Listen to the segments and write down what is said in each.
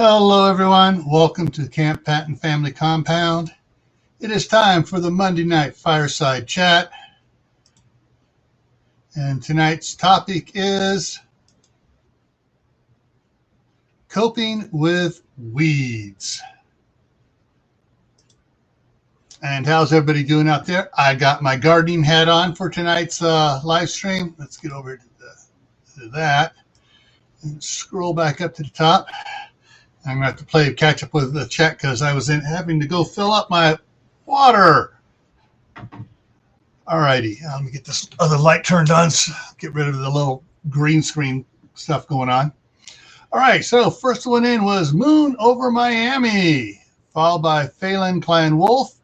Hello, everyone. Welcome to Camppatton Family Compound. It is time for the Monday night Fireside chat. And tonight's topic is coping with weeds. And how's everybody doing out there? I got my gardening hat on for tonight's live stream. Let's get over to that and scroll back up to the top. I'm going to have to catch up with the chat because I was having to go fill up my water. All righty, let me get this other light turned on, so get rid of the little green screen stuff going on. All right, so first one in was Moon Over Miami, followed by Phelan Clan Wolf,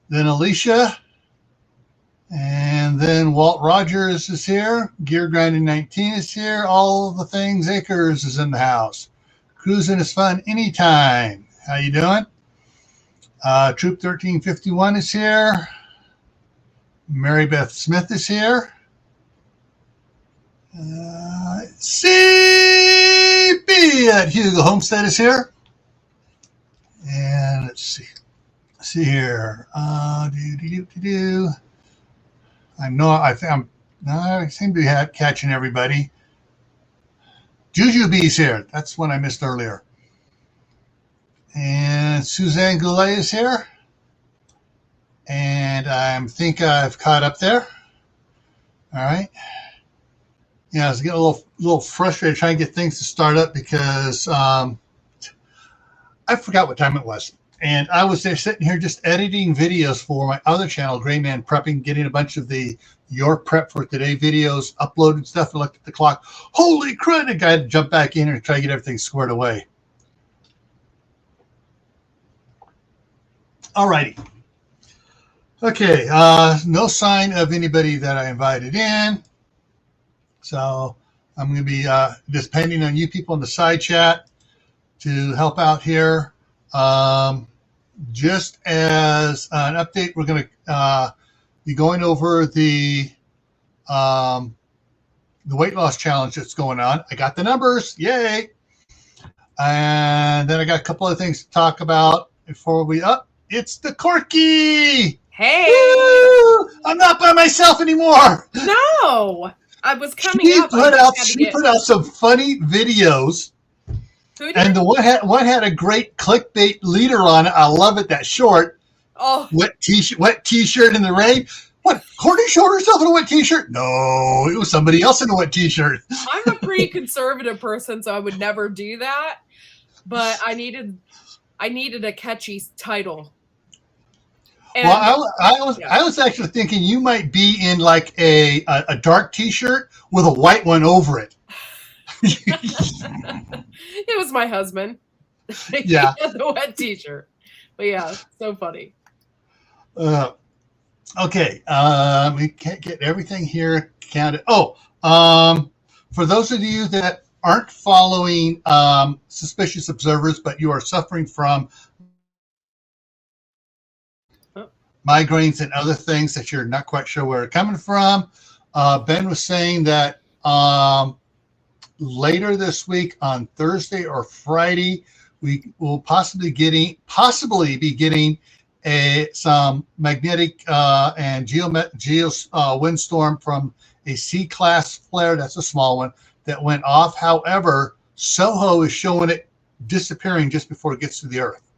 then Alicia, and then Walt Rogers is here. Gear Grinding 19 is here. All the Things Acres is in the house. Cruising is fun anytime. How you doing? Troop 1351 is here. Mary Beth Smith is here. CB at Hugo Homestead is here. And let's see. See here. I know I seem to be catching everybody. Juju B's here. That's one I missed earlier. And Suzanne Goulet is here. And I think I've caught up there. All right. Yeah, I was getting a little frustrated trying to get things to start up because I forgot what time it was. And I was there sitting here just editing videos for my other channel, Gray Man Prepping, getting a bunch of the Your Prep for Today videos uploaded and stuff, and looked at the clock. Holy crap, I got to jump back in and try to get everything squared away. All righty. Okay, no sign of anybody that I invited in. So I'm going to be just depending on you people in the side chat to help out here. Just as an update, we're going to be going over the weight loss challenge that's going on. I got the numbers, yay! And then I got a couple of things to talk about before we up. It's the Corky. Hey, woo! I'm not by myself anymore. No, I was coming up. She put out some funny videos. And the one had a great clickbait leader on it. I love it. That short. Oh, wet t-shirt in the rain. What? Courtney showed herself in a wet t-shirt? No, it was somebody else in a wet t-shirt. I'm a pretty conservative person, so I would never do that. But I needed a catchy title. And, well, I was actually thinking you might be in like a dark t-shirt with a white one over it. It was my husband. Yeah. The wet t-shirt. But yeah, so funny. Okay. We can't get everything here counted. Oh, for those of you that aren't following Suspicious Observers, but you are suffering from migraines and other things that you're not quite sure where they're coming from, Ben was saying that later this week on Thursday or Friday, we will possibly be getting some magnetic and geo windstorm from a C-class flare. That's a small one that went off. However, SOHO is showing it disappearing just before it gets to the earth.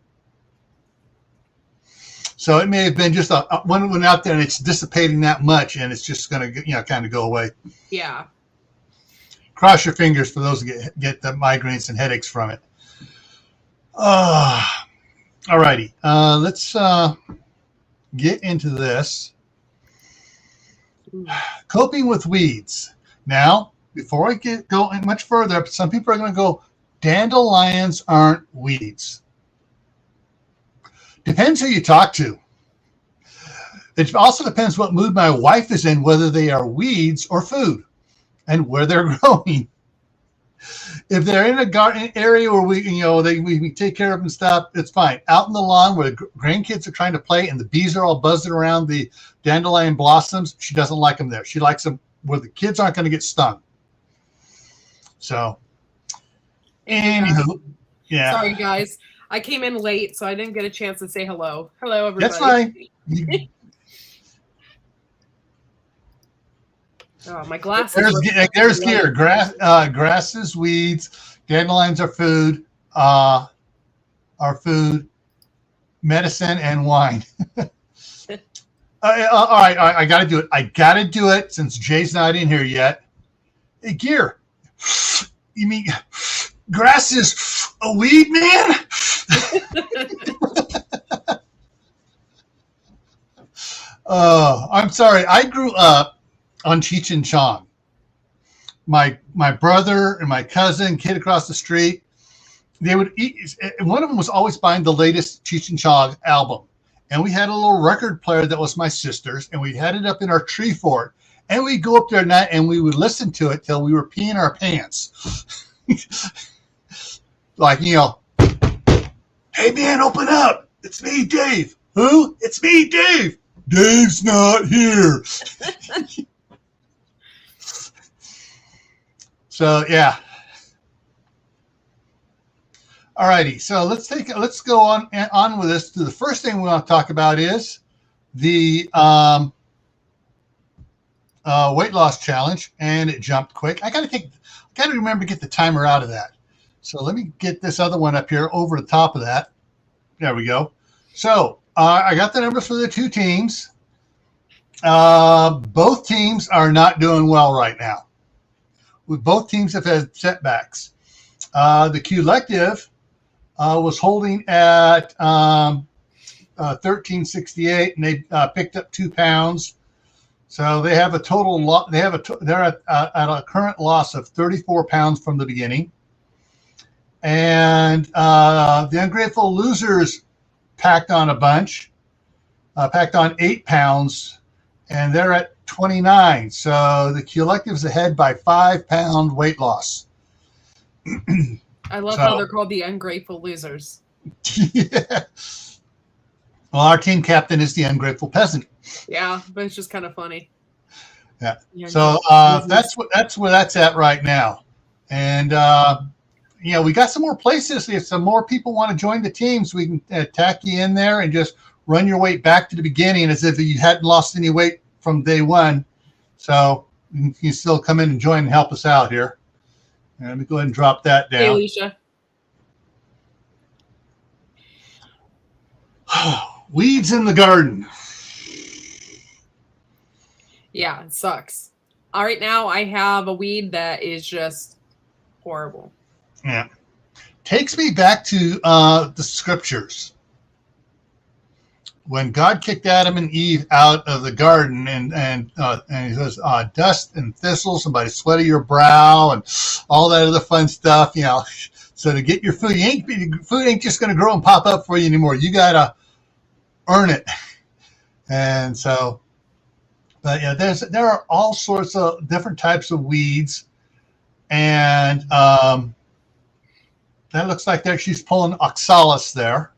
So it may have been just one went out there and it's dissipating that much, and it's just going to kind of go away. Yeah. Cross your fingers for those who get the migraines and headaches from it. All righty. Let's get into this. Coping with weeds. Now, before I go much further, some people are going to go, dandelions aren't weeds. Depends who you talk to. It also depends what mood my wife is in, whether they are weeds or food, and where they're growing. If they're in a garden area where we take care of them and stuff, it's fine. Out in the lawn where the grandkids are trying to play and the bees are all buzzing around the dandelion blossoms, she doesn't like them there. She likes them where the kids aren't going to get stung. So, anywho, Yeah. Sorry, guys. I came in late, so I didn't get a chance to say hello. Hello, everybody. That's fine. Oh, my glasses. There's gear. Grasses, weeds, dandelions are food. Medicine, and wine. All right, I got to do it. I got to do it since Jay's not in here yet. Hey, gear. You mean grass is a weed, man? I'm sorry. I grew up on Cheech and Chong. My brother and my cousin, kid across the street, they would eat. One of them was always buying the latest Cheech and Chong album. And we had a little record player that was my sister's, and we had it up in our tree fort. And we'd go up there at night and we would listen to it till we were peeing our pants. Like, hey man, open up. It's me, Dave. Who? It's me, Dave. Dave's not here. So yeah. Alrighty, so let's go on with this. The first thing we want to talk about is the weight loss challenge, and it jumped quick. I gotta remember to get the timer out of that. So let me get this other one up here over the top of that. There we go. So I got the numbers for the two teams. Both teams are not doing well right now. Both teams have had setbacks. The collective was holding at 1368, and they picked up 2 pounds. So they have a total they're at a current loss of 34 pounds from the beginning. And the Ungrateful Losers packed on a bunch, packed on 8 pounds, and they're at 29. So the collective's ahead by 5 pound weight loss. I love how they're called the Ungrateful Losers. Yeah. Well, our team captain is the Ungrateful Peasant. Yeah, but it's just kind of funny. Yeah. So that's where that's at right now. And we got some more places. If some more people want to join the teams, we can tack you in there and just run your weight back to the beginning as if you hadn't lost any weight from day one. So you can still come in and join and help us out here. And let me go ahead and drop that down. Hey, Alicia. Weeds in the garden. Yeah, it sucks. All right, now I have a weed that is just horrible. Yeah. Takes me back to the scriptures. When God kicked Adam and Eve out of the garden, and he says, dust and thistles and by the sweat of your brow and all that other fun stuff, so to get your food, food ain't just going to grow and pop up for you anymore. You got to earn it. And so, but yeah, there are all sorts of different types of weeds, and that looks like she's pulling oxalis there.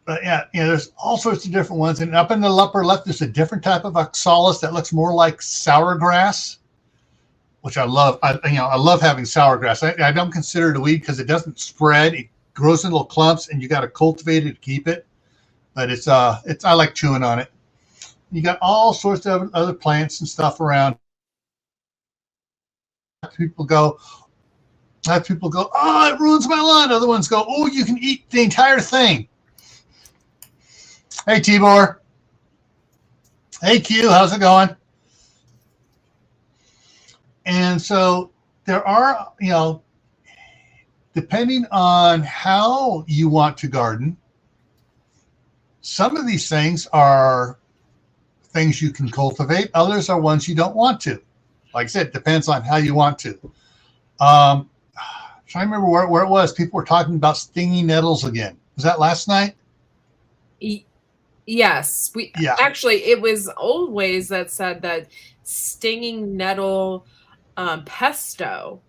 But yeah, there's all sorts of different ones. And up in the upper left, there's a different type of oxalis that looks more like sour grass, which I love. I love having sour grass. I don't consider it a weed because it doesn't spread. It grows in little clumps, and you got to cultivate it to keep it. But I like chewing on it. You got all sorts of other plants and stuff around. People go, oh, it ruins my lawn. Other ones go, oh, you can eat the entire thing. Hey, Tibor. Hey, Q. How's it going? And so there are, depending on how you want to garden, some of these things are things you can cultivate. Others are ones you don't want to. Like I said, it depends on how you want to. I'm trying to remember where it was. People were talking about stinging nettles again. Was that last night? Yes. Actually, it was always that said that stinging nettle pesto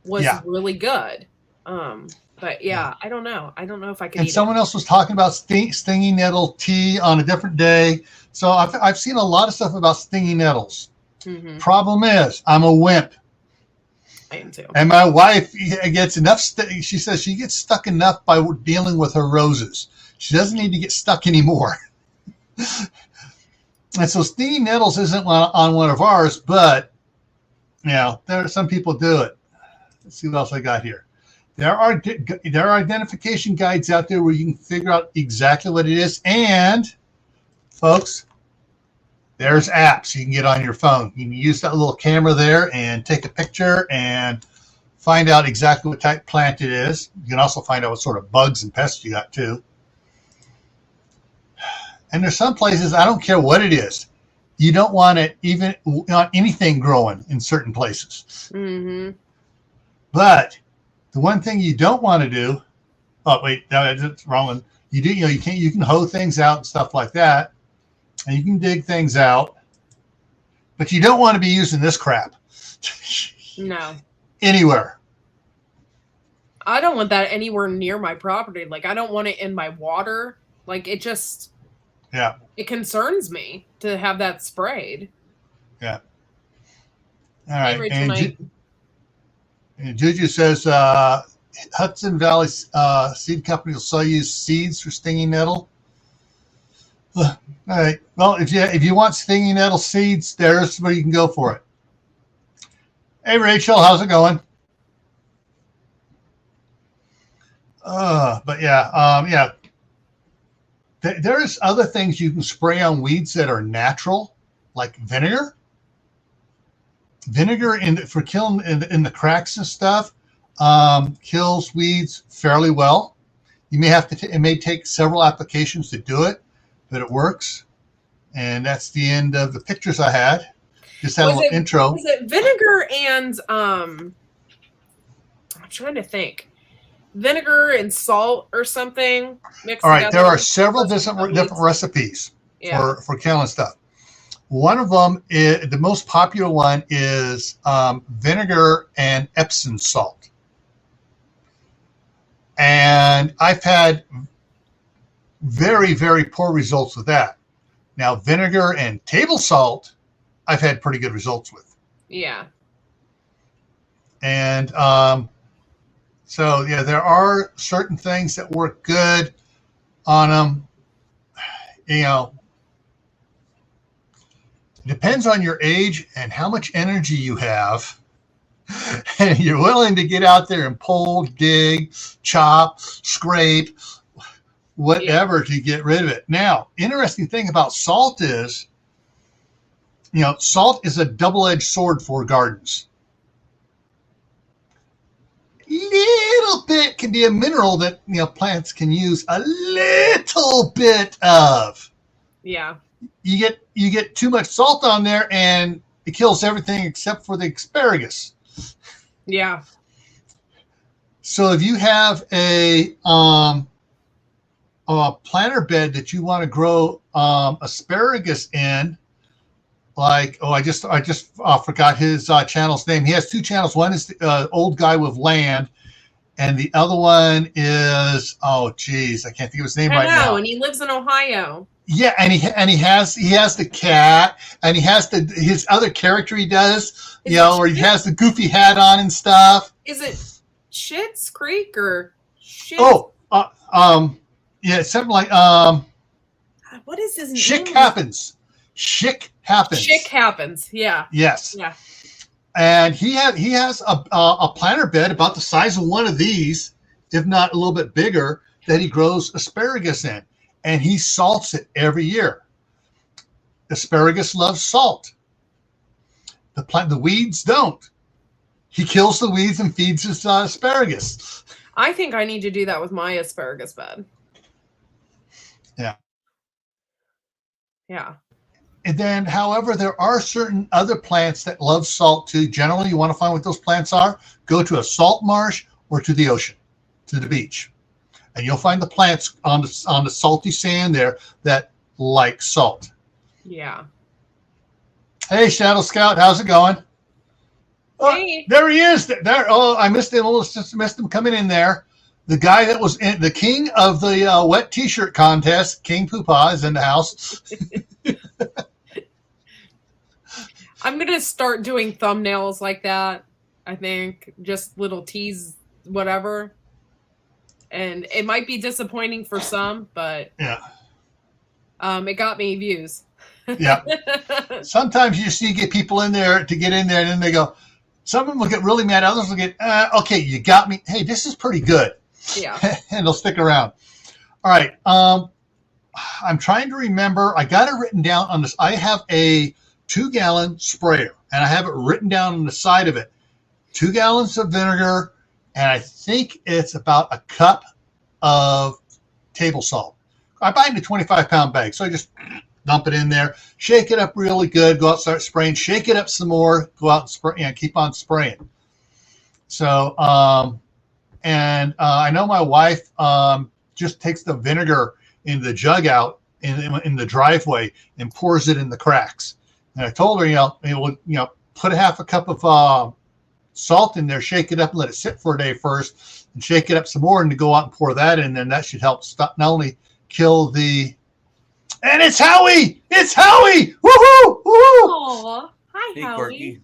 was really good. But yeah, I don't know. I don't know if I can. And someone else was talking about stinging nettle tea on a different day. So I've seen a lot of stuff about stinging nettles. Mm-hmm. Problem is, I'm a wimp. I am too. And my wife gets enough. She says she gets stuck enough by dealing with her roses. She doesn't need to get stuck anymore. And so stinging nettles isn't on one of ours, but there are some people do it. Let's see what else I got here. There are identification guides out there where you can figure out exactly what it is. And folks, there's apps you can get on your phone. You can use that little camera there and take a picture and find out exactly what type of plant it is. You can also find out what sort of bugs and pests you got too. And there's some places, I don't care what it is, you don't want it even on anything growing in certain places. Mm-hmm. But the one thing you don't want to do, oh wait, that's wrong one. You can hoe things out and stuff like that, and you can dig things out, but you don't want to be using this crap. No. Anywhere. I don't want that anywhere near my property. Like, I don't want it in my water. Like, it just... Yeah. It concerns me to have that sprayed. Yeah. All right. Hey, Rachel, and Juju says Hudson Valley Seed Company will sell you seeds for stinging nettle. All right. Well, if you want stinging nettle seeds, there's where you can go for it. Hey, Rachel, how's it going? But yeah. There's other things you can spray on weeds that are natural, like vinegar. Vinegar for killing in the cracks and stuff kills weeds fairly well. You may have to. It may take several applications to do it, but it works. And that's the end of the pictures I had. Just had a little intro. Was it vinegar and I'm trying to think. Vinegar and salt or something mixed All right, together. there are several different recipes for killing stuff. One of them, the most popular one, is vinegar and Epsom salt. And I've had very, very poor results with that. Now, vinegar and table salt, I've had pretty good results with. Yeah. And so, yeah, there are certain things that work good on them. It depends on your age and how much energy you have. And you're willing to get out there and pull, dig, chop, scrape, whatever to get rid of it. Now, interesting thing about salt is, salt is a double-edged sword for gardens. Little bit can be a mineral that plants can use a little bit of. Yeah. You get too much salt on there and it kills everything except for the asparagus. Yeah. So if you have a planter bed that you want to grow asparagus in, like, I just forgot his channel's name. He has two channels. One is the Old Guy with Land, and the other one is I can't think of his name right now. And he lives in Ohio. Yeah, and he has the cat, and he has his other character he does, where he has the goofy hat on and stuff. Is it Schitt's Creek or Shit? Yeah, something like what is his name? Chick Happens. Chick Happens. Yeah. Yes. Yeah. And he has a planter bed about the size of one of these, if not a little bit bigger, that he grows asparagus in, and he salts it every year. Asparagus loves salt. The weeds don't. He kills the weeds and feeds his asparagus. I think I need to do that with my asparagus bed. Yeah. Yeah. And then, however, there are certain other plants that love salt too. Generally, you want to find what those plants are, go to a salt marsh or to the ocean, to the beach. And you'll find the plants on the salty sand there that like salt. Yeah. Hey, Shadow Scout, how's it going? Oh, hey. There he is. There. Oh, I missed him. Almost just missed him coming in there. The guy that was the king of the wet T-shirt contest, King Poopah, is in the house. I'm going to start doing thumbnails like that. I think just little teas, whatever. And it might be disappointing for some, but yeah, it got me views. yeah. Sometimes you see get people in there to get in there, and then they go. Some of them will get really mad. Others will get, okay, you got me. Hey, this is pretty good. Yeah. And they'll stick around. All right. I'm trying to remember. I got it written down on this. I have a 2-gallon sprayer, and I have it written down on the side of it. 2 gallons of vinegar, and I think it's about a cup of table salt. I buy it in a 25-pound bag, so I just dump it in there, shake it up really good, go out, start spraying, shake it up some more, go out and spray, and keep on spraying. So, I know my wife just takes the vinegar in the jug out in the driveway and pours it in the cracks. And I told her, put a half a cup of salt in there, shake it up, and let it sit for a day first, and shake it up some more, and to go out and pour that in. Then that should help stop, not only kill the. And it's Howie! It's Howie! Woohoo! Woohoo! Aw, hi, Hey, Howie. Corky.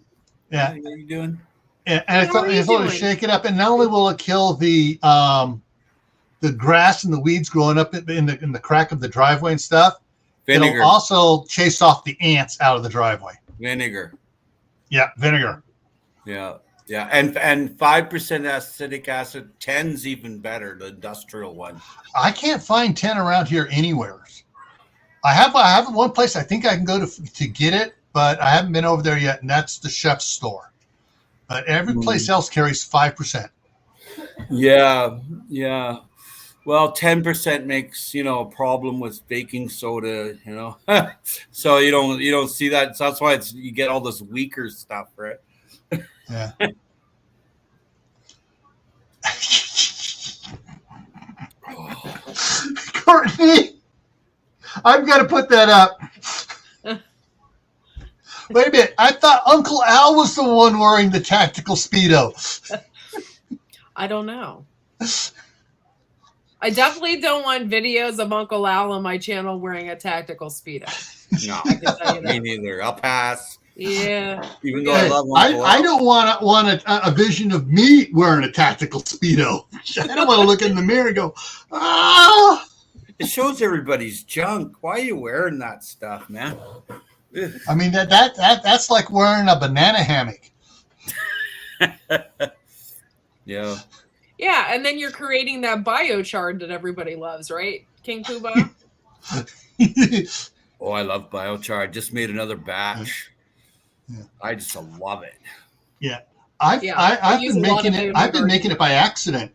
Yeah. How are you doing? And I thought to shake it up, and not only will it kill the grass and the weeds growing up in the crack of the driveway and stuff, Vinegar. it'll also chase off the ants out of the driveway. Vinegar. Yeah, vinegar. Yeah. Yeah. And 5% acetic acid, 10's even better, the industrial one. I can't find 10 around here anywhere. I have one place I think I can go to get it, but I haven't been over there yet, and that's the chef's store. But every place else carries 5%. Yeah. Yeah. Well, 10% makes, a problem with baking soda, so you don't see that. So that's why you get all this weaker stuff, right? Yeah. Courtney, I've got to put that up. Wait a minute. I thought Uncle Al was the one wearing the tactical Speedo. I don't know. I definitely don't want videos of Uncle Al on my channel wearing a tactical Speedo. No, I can tell you me that. neither. I'll pass. Yeah. Even though I love Uncle Al. I don't want a vision of me wearing a tactical Speedo. I don't want to look in the mirror and go, ah. It shows everybody's junk. Why are you wearing that stuff, man? Ugh. I mean, that's like wearing a banana hammock. Yeah. Yeah, and then you're creating that biochar that everybody loves, right, King Poobah? Oh, I love biochar. I just made another batch. Yeah. I just love it. Yeah. I've been making it. I've been making it by accident.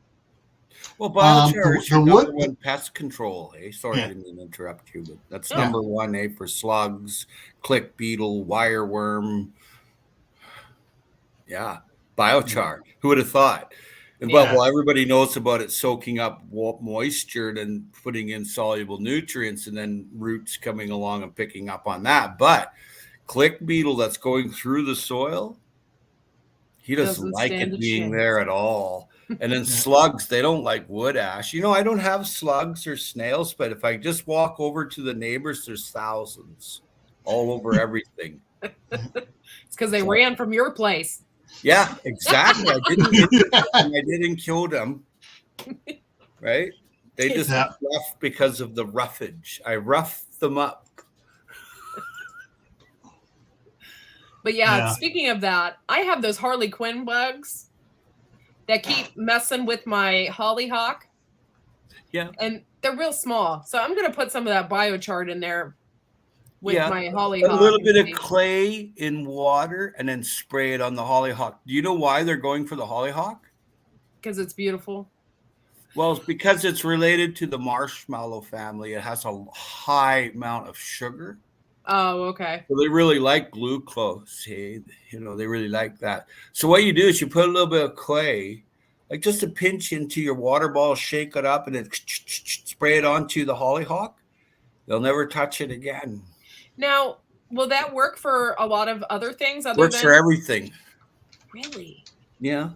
Well, biochar is your the number wood- one pest control. Sorry, Yeah. I didn't mean to interrupt you, but that's Yeah. number one. For slugs, click beetle, wireworm. Yeah, biochar. Who would have thought? And Yeah. well, everybody knows about it soaking up moisture and putting in soluble nutrients, and then roots coming along and picking up on that. But click beetle that's going through the soil, he doesn't like stand it a being chance. there at all. And then slugs, they don't like wood ash. I don't have slugs or snails, but if I just walk over to the neighbors, there's thousands all over everything. It's because they ran from your place. Yeah, exactly. I didn't kill them. Right? They just Yeah. left because of the roughage. I roughed them up. But yeah, Yeah. speaking of that, I have those Harley Quinn bugs that keep messing with my hollyhock. Yeah. And they're real small. So I'm going to put some of that biochar in there with my hollyhock. A little bit of clay in water and then spray it on the hollyhock. Do you know why they're going for the hollyhock? Because it's beautiful. Well, it's because it's related to the marshmallow family. It has a high amount of sugar. Oh, okay. So they really like glucose. Hey, they really like that. So what you do is you put a little bit of clay, like just a pinch into your water ball, shake it up, and then spray it onto the hollyhock. They'll never touch it again. Now, will that work for a lot of other things? Works for everything. Really? Yeah.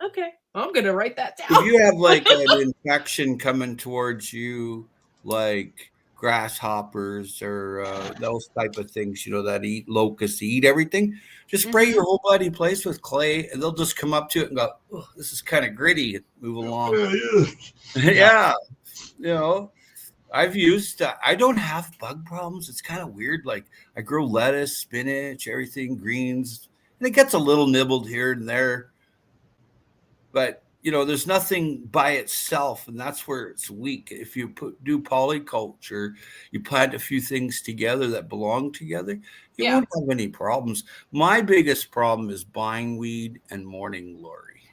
Okay. I'm going to write that down. If you have like an infection coming towards you, like grasshoppers or those type of things, that eat locusts, eat everything. Just spray your whole bloody place with clay, and they'll just come up to it and go, "Oh, this is kind of gritty," and move along. Yeah, I've used. I don't have bug problems. It's kind of weird. Like I grow lettuce, spinach, everything, greens, and it gets a little nibbled here and there, but there's nothing by itself, and that's where it's weak. If you do polyculture, you plant a few things together that belong together, you won't have any problems. My biggest problem is bindweed and morning glory.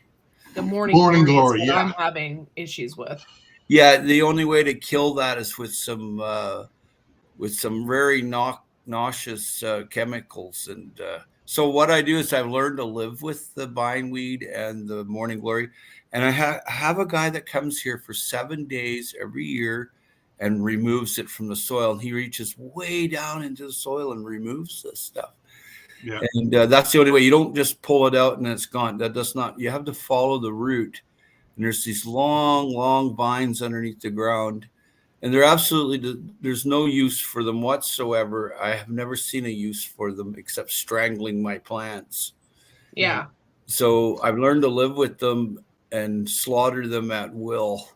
The morning glory is what I'm having issues with. Yeah, the only way to kill that is with some very nauseous chemicals. And so what I do is I've learned to live with the bindweed and the morning glory. And I have a guy that comes here for 7 days every year and removes it from the soil. And he reaches way down into the soil and removes this stuff. Yeah. And that's the only way. You don't just pull it out and it's gone. That does not. You have to follow the root. And there's these long, long vines underneath the ground. And there's no use for them whatsoever. I have never seen a use for them except strangling my plants. Yeah. So I've learned to live with them and slaughter them at will.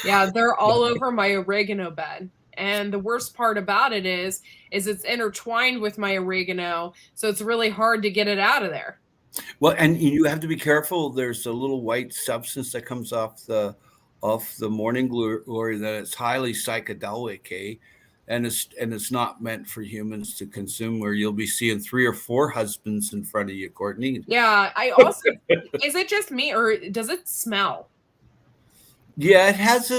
Yeah, they're all over my oregano bed. And the worst part about it is it's intertwined with my oregano. So it's really hard to get it out of there. Well, and you have to be careful. There's a little white substance that comes off the morning glory that it's highly psychedelic, and it's not meant for humans to consume, where you'll be seeing 3 or 4 husbands in front of you, Courtney. Yeah, I also is it just me or does it smell? Yeah, it has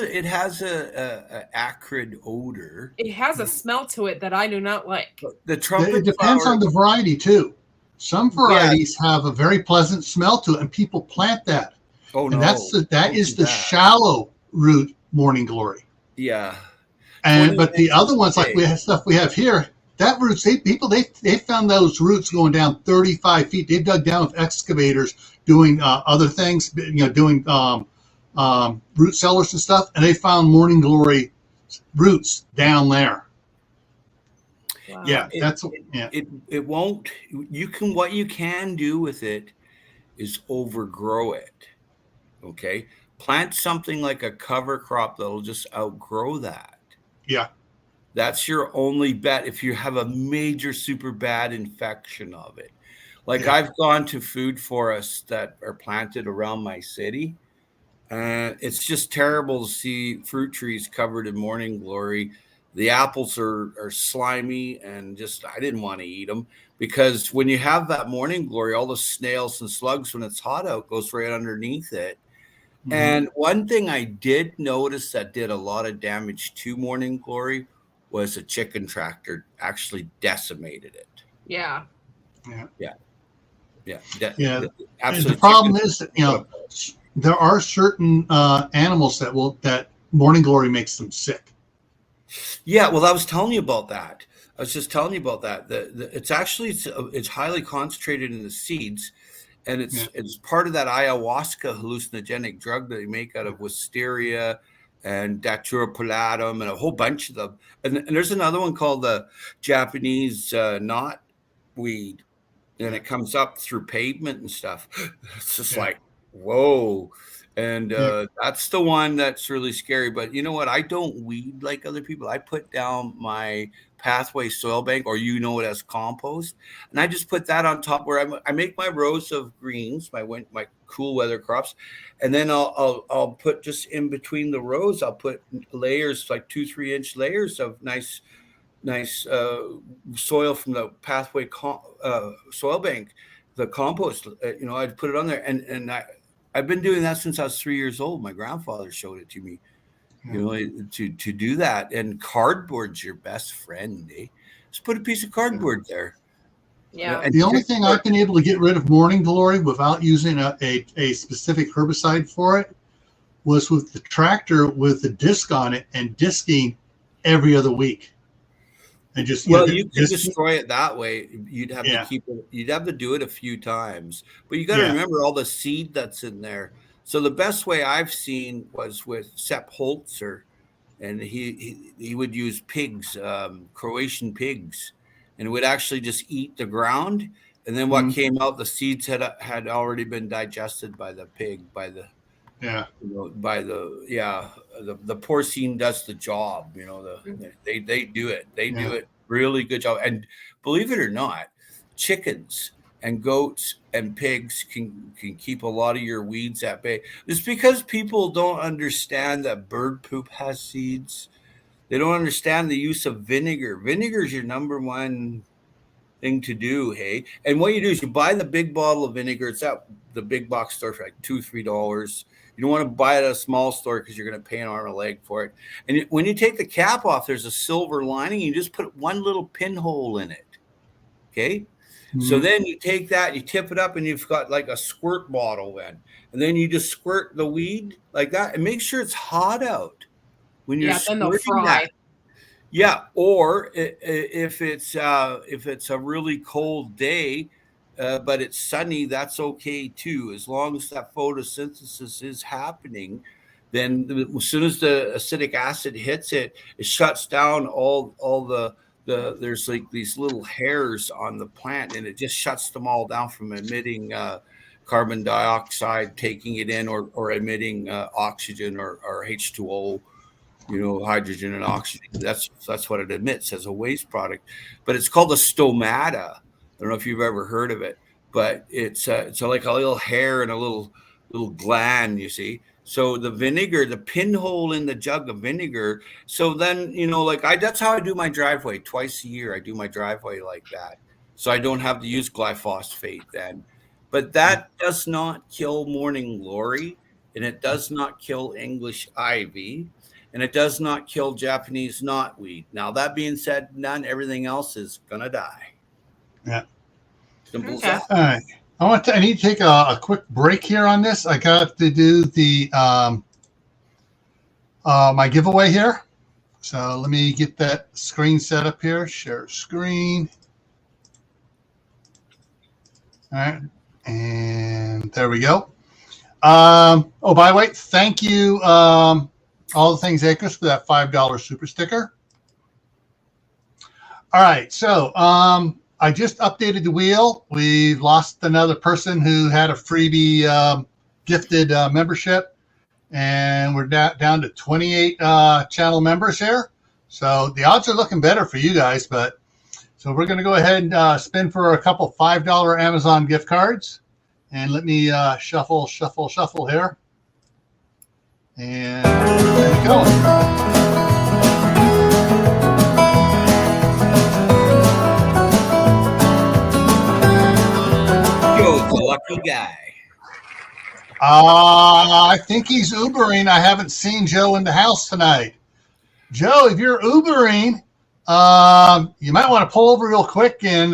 a acrid odor. It has a smell to it that I do not like. The trumpet It depends on the variety too. Some varieties have a very pleasant smell to it, and people plant that. Oh no, and that is the shallow root morning glory. Yeah, but the other ones, like we have here, that roots they found those roots going down 35 feet. They dug down with excavators doing other things, doing root cellars and stuff, and they found morning glory roots down there. Wow. Yeah, it won't. What you can do with it is overgrow it. Okay, plant something like a cover crop that'll just outgrow that. Yeah, that's your only bet if you have a major super bad infection of it. Like I've gone to food forests that are planted around my city, and it's just terrible to see fruit trees covered in morning glory. The apples are slimy, and I didn't want to eat them, because when you have that morning glory, all the snails and slugs, when it's hot out, goes right underneath it. Mm-hmm. And one thing I did notice that did a lot of damage to morning glory was a chicken tractor actually decimated it. Yeah. Absolutely. The problem is that there are certain animals that morning glory makes them sick. Yeah, well, I was telling you about that. It's highly concentrated in the seeds, and it's part of that ayahuasca hallucinogenic drug that they make out of wisteria and datura pilatum and a whole bunch of them. And there's another one called the Japanese knotweed, and it comes up through pavement and stuff. It's just like, whoa. And that's the one that's really scary. But you know what? I don't weed like other people. I put down my pathway soil bank, or it as compost, and I just put that on top where I make my rows of greens, my cool weather crops, and then I'll put just in between the rows. I'll put layers, like 2-3 inch layers of nice soil from the pathway soil bank, the compost. I'd put it on there, and I've been doing that since I was 3 years old. My grandfather showed it to me, to do that. And cardboard's your best friend, eh? Just put a piece of cardboard there. Yeah. And the only thing I've been able to get rid of morning glory without using a specific herbicide for it was with the tractor with the disc on it and disking every other week. And just you could destroy it that way. You'd have to keep it. You'd have to do it a few times, but you got to remember all the seed that's in there. So the best way I've seen was with Sepp Holzer, and he would use pigs, Croatian pigs, and would actually just eat the ground. And then what came out, the seeds had already been digested by the pig, by the the porcine does the job. They do it. They do it really good job. And believe it or not, chickens and goats and pigs can keep a lot of your weeds at bay. It's because people don't understand that bird poop has seeds. They don't understand the use of vinegar. Vinegar is your number one thing to do, hey? And what you do is you buy the big bottle of vinegar. It's at the big box store for like $2-3. You don't want to buy it at a small store because you're going to pay an arm and a leg for it. And when you take the cap off, there's a silver lining. You just put one little pinhole in it, okay? So then you take that, you tip it up, and you've got like a squirt bottle then. And then you just squirt the weed like that, and make sure it's hot out when you're squirting that. Yeah, or if it's a really cold day, but it's sunny, that's okay too. As long as that photosynthesis is happening, then as soon as the acidic acid hits it, it shuts down all the there's like these little hairs on the plant, and it just shuts them all down from emitting carbon dioxide, taking it in, or emitting oxygen or H2O. Hydrogen and oxygen. That's what it emits as a waste product. But it's called a stomata. I don't know if you've ever heard of it, but it's like a little hair and a little gland, you see. So the vinegar, the pinhole in the jug of vinegar. So then, that's how I do my driveway. Twice a year, I do my driveway like that. So I don't have to use glyphosate then. But that does not kill morning glory, and it does not kill English ivy. And it does not kill Japanese knotweed. Now, that being said, everything else is gonna die. Yeah. Simple as that. All right. I need to take a quick break here on this. I got to do the my giveaway here. So let me get that screen set up here. Share screen. All right. And there we go. By the way, thank you. All the Things Acres for that $5 super sticker. All right, so I just updated the wheel. We've lost another person who had a freebie gifted membership, and we're down to 28 channel members here. So the odds are looking better for you guys, but so we're going to go ahead and spin for a couple $5 Amazon gift cards. And let me shuffle here. And there we go. Joe's a lucky guy. I think he's Ubering. I haven't seen Joe in the house tonight. Joe, if you're Ubering, you might want to pull over real quick and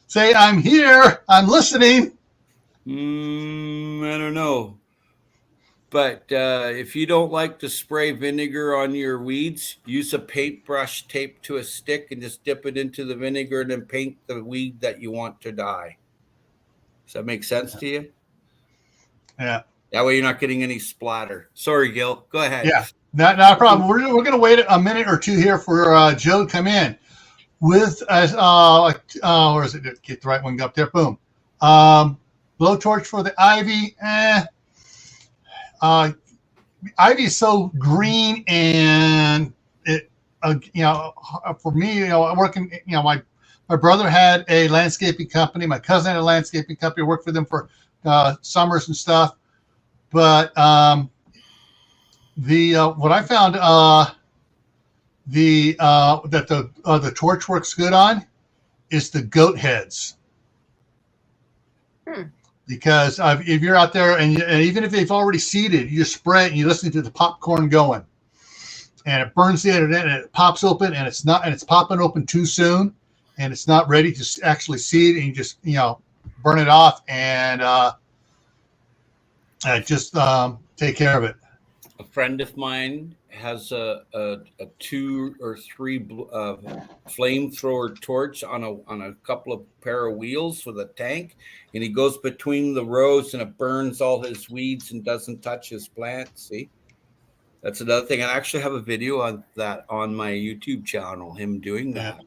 say, "I'm here. I'm listening." I don't know. But if you don't like to spray vinegar on your weeds, use a paintbrush taped to a stick and just dip it into the vinegar and then paint the weed that you want to die. Does that make sense to you? Yeah. That way you're not getting any splatter. Sorry, Gil. Go ahead. Yeah, not a problem. We're going to wait a minute or two here for Joe to come in with, where is it? Get the right one up there. Boom. Blowtorch for the ivy. Ivy is so green, and it, for me, working, my brother had a landscaping company. My cousin had a landscaping company. I worked for them for summers and stuff. But what I found that the torch works good on is the goat heads. Because if you're out there and even if they've already seeded, you just spray it and you listen to the popcorn going, and it burns the internet and it pops open, and it's popping open too soon, and it's not ready to actually seed, and you just burn it off and just take care of it. A friend of mine has a 2 or 3 flamethrower torch on a couple of pair of wheels with a tank, and he goes between the rows and it burns all his weeds and doesn't touch his plants. See, That's another thing. I actually have a video on that on my YouTube channel, him doing that.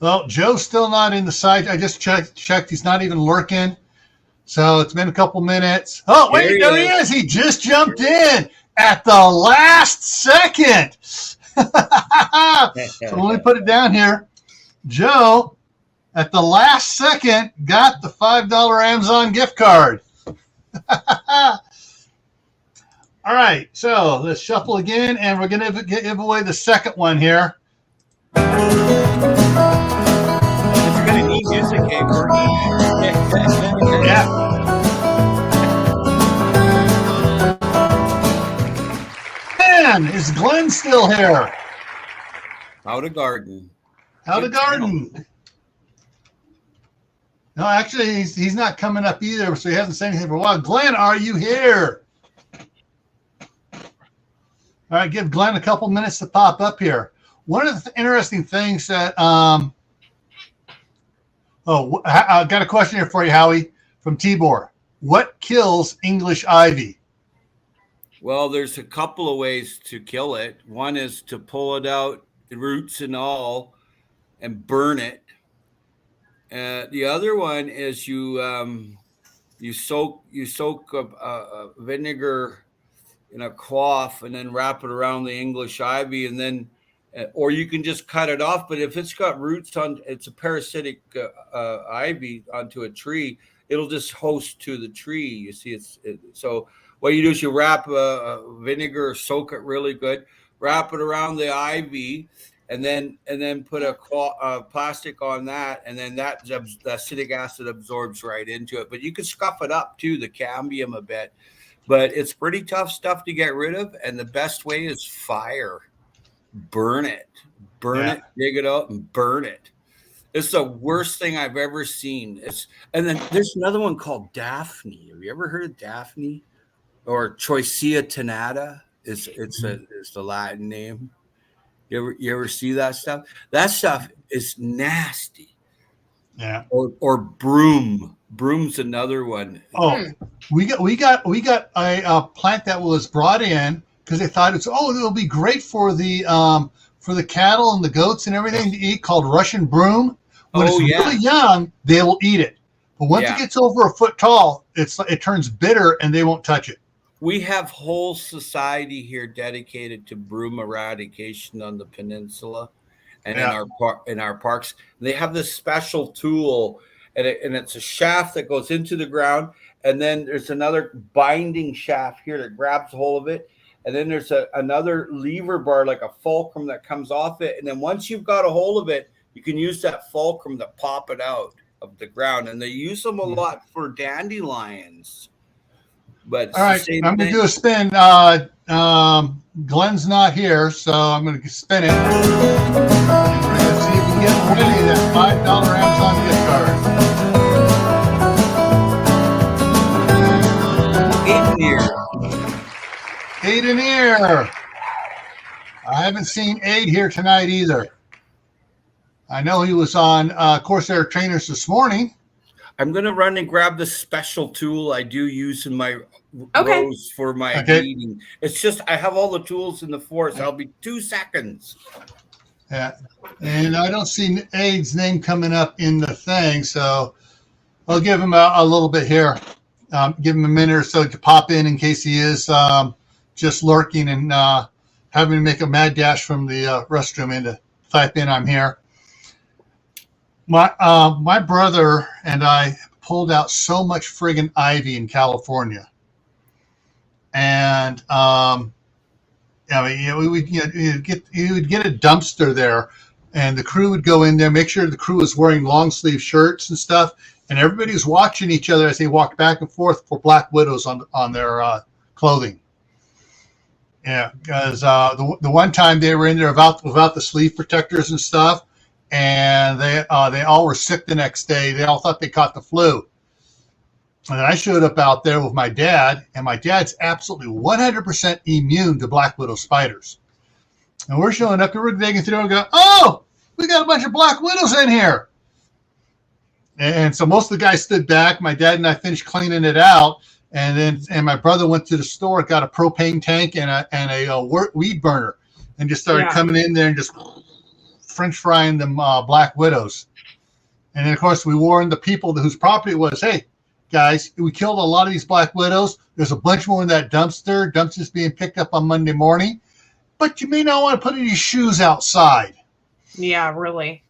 Well, Joe's still not in the site. I just checked. He's not even lurking. So it's been a couple minutes. Oh, wait, there he is. He just jumped in at the last second. So let me put it down here. Joe, at the last second, got the $5 Amazon gift card. All right, so let's shuffle again, and we're going to give away the second one here. If you're going to need music, hey, yeah. Man, is Glenn still here? How to garden. How to garden. No, actually, he's not coming up either, so he hasn't said anything for a while. Glenn, are you here? All right, give Glenn a couple minutes to pop up here. One of the interesting things that I got a question here for you, Howie, from Tibor. What kills English ivy? Well, there's a couple of ways to kill it. One is to pull it out, the roots and all, and burn it. The other one is you soak vinegar in a cloth and then wrap it around the English ivy, and then, or you can just cut it off. But if it's got roots on, it's a parasitic ivy onto a tree, it'll just host to the tree. You see, so what you do is you wrap vinegar, soak it really good, wrap it around the ivy, and then put a plastic on that, and then that the acetic acid absorbs right into it. But you can scuff it up too, the cambium a bit. But it's pretty tough stuff to get rid of, and the best way is fire. Burn it, dig it out, and burn it. It's the worst thing I've ever seen. And then there's another one called Daphne. Have you ever heard of Daphne? Or Choicea tenata? It's the Latin name. You ever see that stuff? That stuff is nasty. Yeah. Or broom. Broom's another one. Oh, we got a plant that was brought in because they thought it'll be great for the cattle and the goats and everything to eat, called Russian broom. When it's really young, they will eat it. But once it gets over a foot tall, it turns bitter and they won't touch it. We have whole society here dedicated to broom eradication on the peninsula and in our parks. They have this special tool, and it's a shaft that goes into the ground, and then there's another binding shaft here that grabs hold of it, and then there's another lever bar like a fulcrum that comes off it, and then once you've got a hold of it, you can use that fulcrum to pop it out of the ground, and they use them a lot for dandelions. But all right, I'm going to do a spin. Glenn's not here, so I'm going to spin it. And we're going to see if we can get winning that $5 Amazon gift card. Aiden here. I haven't seen Aid here tonight either. I know he was on Corsair Trainers this morning. I'm going to run and grab the special tool I do use in my rows for my weeding. It's just I have all the tools in the forest. I'll be 2 seconds. Yeah, and I don't see Aid's name coming up in the thing, so I'll give him a little bit here. Give him a minute or so to pop in case he is just lurking and having to make a mad dash from the restroom in to type in I'm here. My brother and I pulled out so much friggin' ivy in California, and we would get a dumpster there, and the crew would go in there, make sure the crew was wearing long sleeve shirts and stuff, and everybody was watching each other as they walked back and forth for black widows on their clothing. Yeah, because the one time they were in there without the sleeve protectors and stuff. And they all were sick the next day. They all thought they caught the flu. And then I showed up out there with my dad, and my dad's absolutely 100% immune to black widow spiders. And we're showing up, and we're digging through and go, oh, we got a bunch of black widows in here. And so most of the guys stood back. My dad and I finished cleaning it out. And my brother went to the store, got a propane tank and a weed burner, and just started coming in there and just French frying them black widows. And then, of course, we warned the people whose property it was, hey, guys, we killed a lot of these black widows. There's a bunch more in that dumpster. Dumpster's being picked up on Monday morning. But you may not want to put any shoes outside. Yeah, really.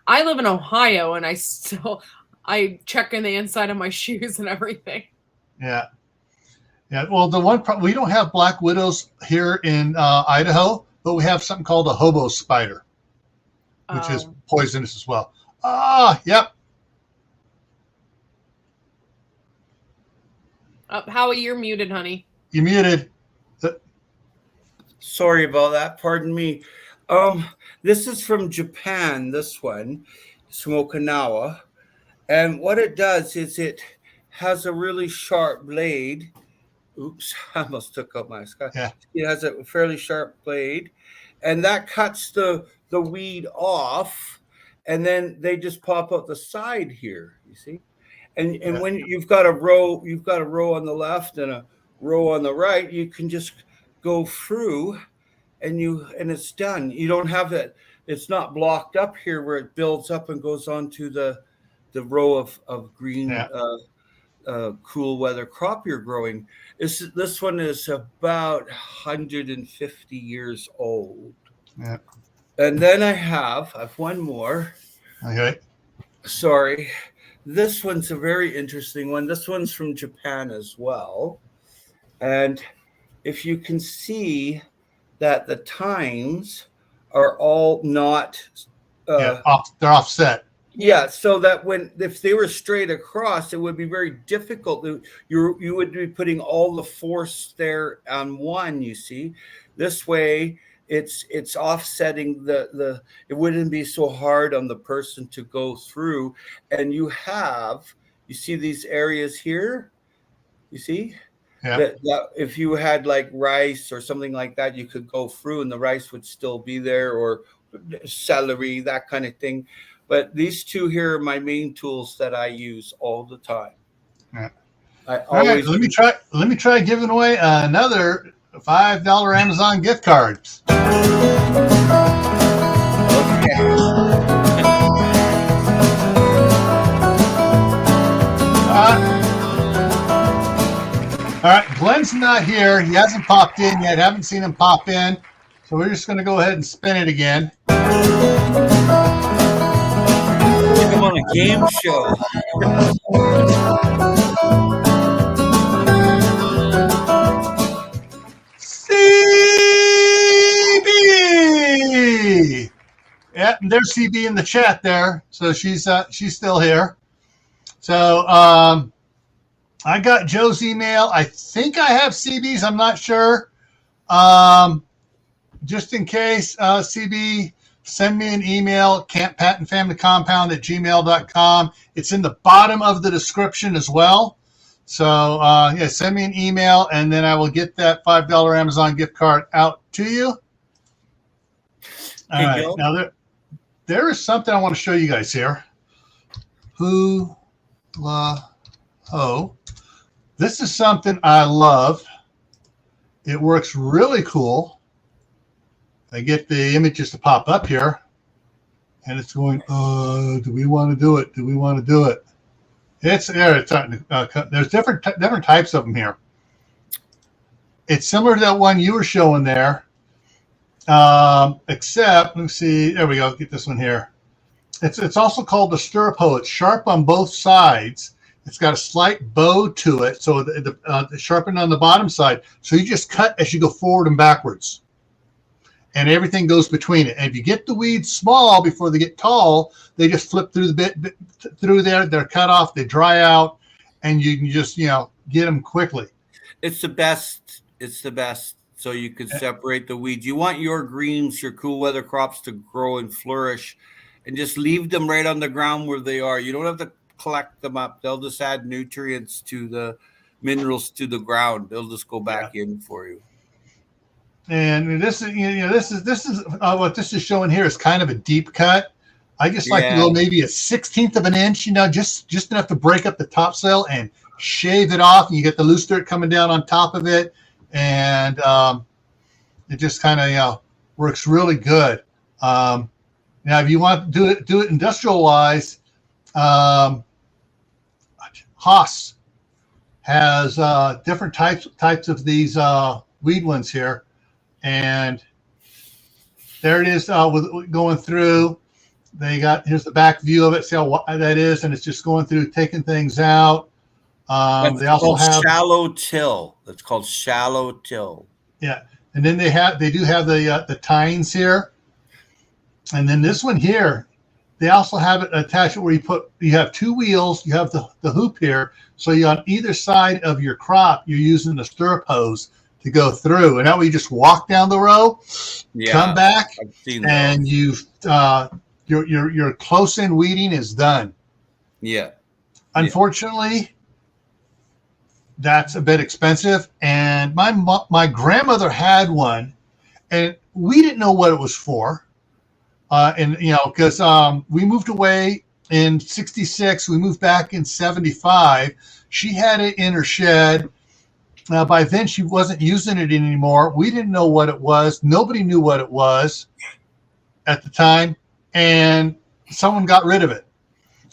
I live in Ohio, and I check in the inside of my shoes and everything. Yeah. Yeah. Well, we don't have black widows here in Idaho, but we have something called a hobo spider, which is poisonous as well. Yep. Howie, you're muted, honey. You're muted. Sorry about that. Pardon me. This is from Japan, this one. It's from Okinawa. And what it does is it has a really sharp blade. Oops, I almost took out my sky. Yeah. It has a fairly sharp blade. And that cuts the weed off. And then they just pop out the side here, you see? And when you've got a row on the left and a row on the right, you can just go through and it's done. You don't have it. It's not blocked up here where it builds up and goes onto the row of green cool weather crop you're growing. This one is about 150 years old. Yeah. And then I've one more. Okay. Sorry. This one's a very interesting one. This one's from Japan as well. And if you can see that the tines are all not they're offset. Yeah, so that if they were straight across, it would be very difficult. You would be putting all the force there on one, you see. This way it's offsetting it wouldn't be so hard on the person to go through. And you see these areas here, you see? Yeah. That if you had like rice or something like that, you could go through and the rice would still be there, or celery, that kind of thing. But these two here are my main tools that I use all the time. Yeah. All right, let me try giving away another $5 Amazon gift card. All right, Glenn's not here. He hasn't popped in yet. Haven't seen him pop in. So we're just going to go ahead and spin it again. I'm on a game show. CB! Yeah, and there's CB in the chat there. So she's still here. So I got Joe's email. I think I have CB's. I'm not sure. Just in case, CB, send me an email, camppattonfamilycompound@gmail.com. It's in the bottom of the description as well. So, send me an email, and then I will get that $5 Amazon gift card out to you. All right. Now, there is something I want to show you guys here. This is something I love. It works really cool. I get the images to pop up here, and it's going, do we want to do it? Do we want to do it? It's there. It's there's different types of them here. It's similar to that one you were showing there, except, let me see. There we go. Get this one here. It's also called the stirrup hoe. It's sharp on both sides. It's got a slight bow to it, so the sharpened on the bottom side. So you just cut as you go forward and backwards, and everything goes between it. And if you get the weeds small before they get tall, they just flip through through there. They're cut off. They dry out, and you can just get them quickly. It's the best. It's the best. So you can separate the weeds. You want your greens, your cool weather crops to grow and flourish, and just leave them right on the ground where they are. You don't have to collect them up. They'll just add nutrients to the minerals to the ground. They'll just go back in for you. And this is what this is showing here is kind of a deep cut. I just like to go maybe a 1/16 of an inch, just enough to break up the topsoil and shave it off, and you get the loose dirt coming down on top of it, and it just kind of works really good. Now, if you want to do it industrial wise, Haas has different types of these weed ones here, and there it is with going through. Here's the back view of it. See how wide that is, and it's just going through, taking things out. They also have shallow till. That's called shallow till. Yeah, and then they do have the tines here, and then this one here, they also have it attached where you have two wheels. You have the hoop here, so you on either side of your crop, you're using the stirrup hose to go through, and that way you just walk down the row, come back, and you've your close in weeding is done. Yeah. Unfortunately, that's a bit expensive, and my grandmother had one, and we didn't know what it was for, and because we moved away in '66, we moved back in '75. She had it in her shed. By then, she wasn't using it anymore. We didn't know what it was. Nobody knew what it was at the time, and someone got rid of it.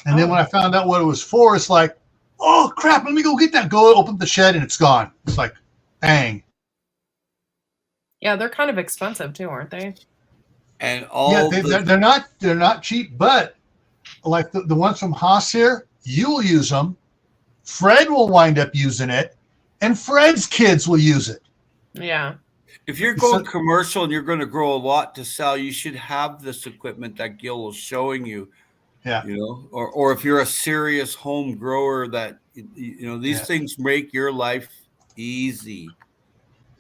And then when I found out what it was for, it's like, oh crap! Let me go get that. Go open the shed, and it's gone. It's like, bang. Yeah, they're kind of expensive too, aren't they? And they're not cheap, but like the ones from Haas here, you'll use them. Fred will wind up using it, and Fred's kids will use it. Yeah. If you're going commercial and you're going to grow a lot to sell, you should have this equipment that Gil was showing you. Yeah. Or if you're a serious home grower, that these things make your life easy.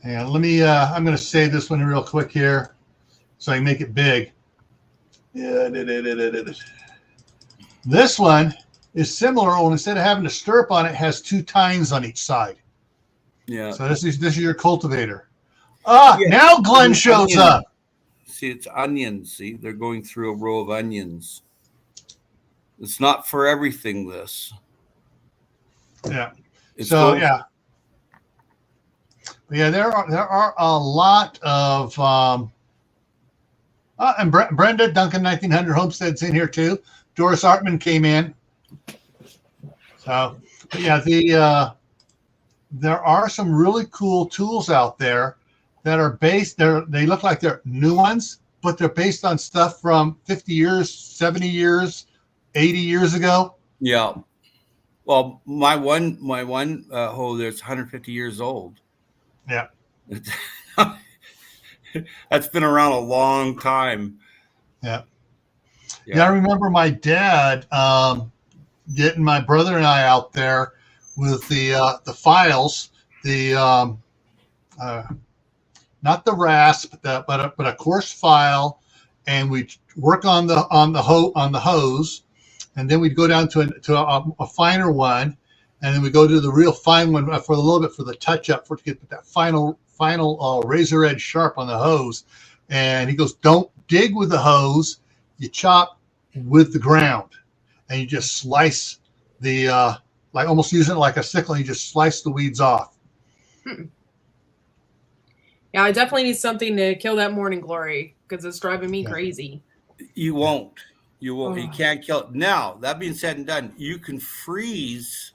Yeah. Let me. I'm going to save this one real quick here, so I can make it big. Yeah. This one is similar, only instead of having a stirrup on it, has two tines on each side. Yeah. So this is your cultivator. Now Glenn shows up. See, it's onions. See, they're going through a row of onions. It's not for everything, this. Yeah. Yeah, there are a lot of and Brenda Duncan 1900 Homestead's in here too. Doris Artman came in. So yeah, there are some really cool tools out there that are based. They look like they're new ones, but they're based on stuff from 50 years, 70 years, 80 years ago. Yeah. Well, my one hoe there's 150 years old. Yeah. That's been around a long time. Yeah. Yeah, I remember my dad getting my brother and I out there with the files, not the rasp, but a coarse file, and we'd work on the hose, and then we'd go down to a finer one, and then we go to the real fine one for a little bit for the touch up to get that final razor edge sharp on the hose. And he goes, "Don't dig with the hose, you chop with the ground, and you just slice the like almost using it like a sickle. And you just slice the weeds off." Yeah, I definitely need something to kill that morning glory because it's driving me crazy. You won't. You can't kill it. Now, that being said and done, you can freeze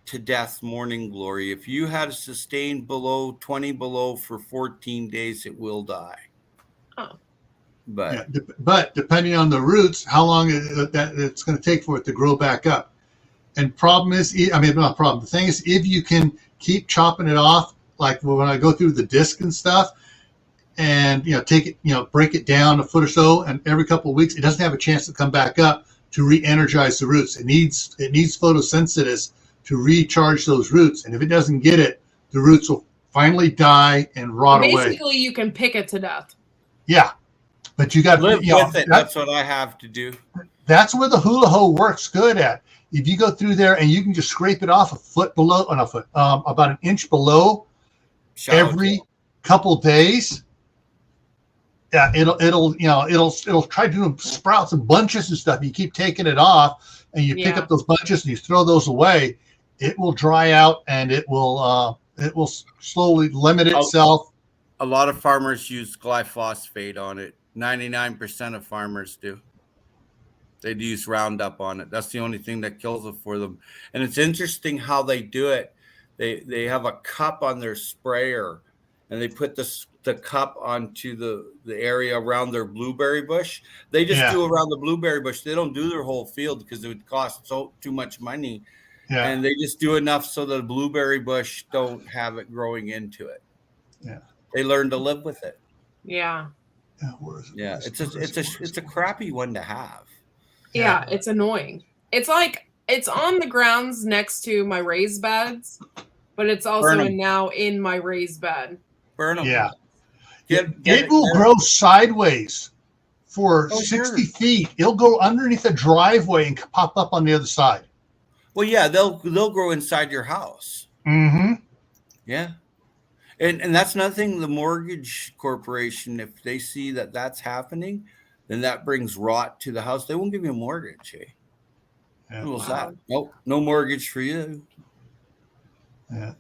to death morning glory. If you had sustained 20 below for 14 days, it will die. Oh. But depending on the roots, how long it's going to take for it to grow back up. And the thing is, if you can keep chopping it off, like when I go through the disc and stuff, and take it, break it down a foot or so, and every couple of weeks, it doesn't have a chance to come back up to re-energize the roots. It needs photosynthesis to recharge those roots, and if it doesn't get it, the roots will finally die and rot away. Basically, you can pick it to death. Yeah, but you got to live with it. That's what I have to do. That's where the hula hoe works good at. If you go through there and you can just scrape it off about an inch below every couple days. Yeah, it'll try to do sprouts and bunches and stuff. You keep taking it off, and you pick up those bunches and you throw those away, it will dry out and it will slowly limit itself. A lot of farmers use glyphosate on it. 99% of farmers do. They'd use Roundup on it. That's the only thing that kills it for them. And it's interesting how they do it. They have a cup on their sprayer, and they put the cup onto the area around their blueberry bush. They just do around the blueberry bush. They don't do their whole field because it would cost too much money. Yeah. And they just do enough so the blueberry bush don't have it growing into it. Yeah. They learn to live with it. Yeah. Yeah. It's a crappy one to have. Yeah, it's annoying. It's like it's on the grounds next to my raised beds, but it's also now in my raised bed. Burn them. Yeah. It will grow sideways for 60 feet. It'll go underneath a driveway and pop up on the other side. Well, yeah, they'll grow inside your house. Mm-hmm. Yeah. And that's another thing, the mortgage corporation, if they see that that's happening, then that brings rot to the house. They won't give you a mortgage, eh? Yeah. What was that? Nope, no mortgage for you. Yeah.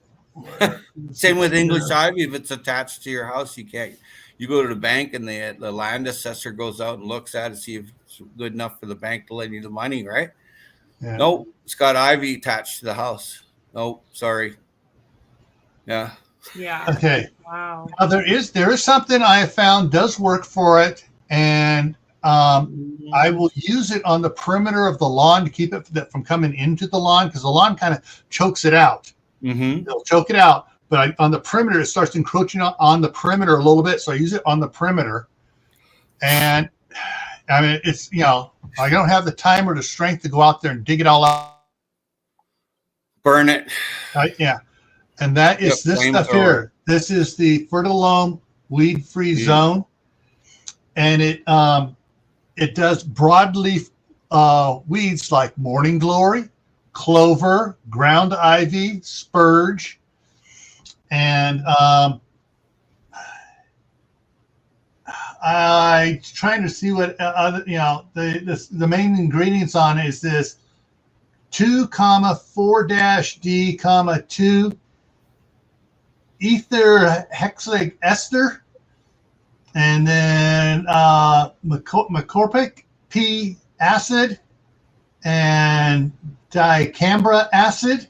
Same with English ivy. If it's attached to your house, you can't. You go to the bank and the land assessor goes out and looks at it, see if it's good enough for the bank to lend you the money, right? Yeah. Nope, it's got ivy attached to the house. Nope, sorry. Yeah. Yeah. Okay. Wow. Now there is something I have found does work for it, and I will use it on the perimeter of the lawn to keep it from coming into the lawn, because the lawn kind of chokes it out. Mm-hmm. It'll choke it out, but on the perimeter, it starts encroaching on the perimeter a little bit. So I use it on the perimeter, and I mean, it's, I don't have the time or the strength to go out there and dig it all out. Burn it. Yeah. And that is this stuff here. This is the fertile loam weed-free zone. And it does broadleaf weeds like morning glory, clover, ground ivy, spurge, and I'm trying to see what other, the main ingredients on it is this 2,4-D, 2 ether hexaic ester, and then McCormick P acid and dicambra acid.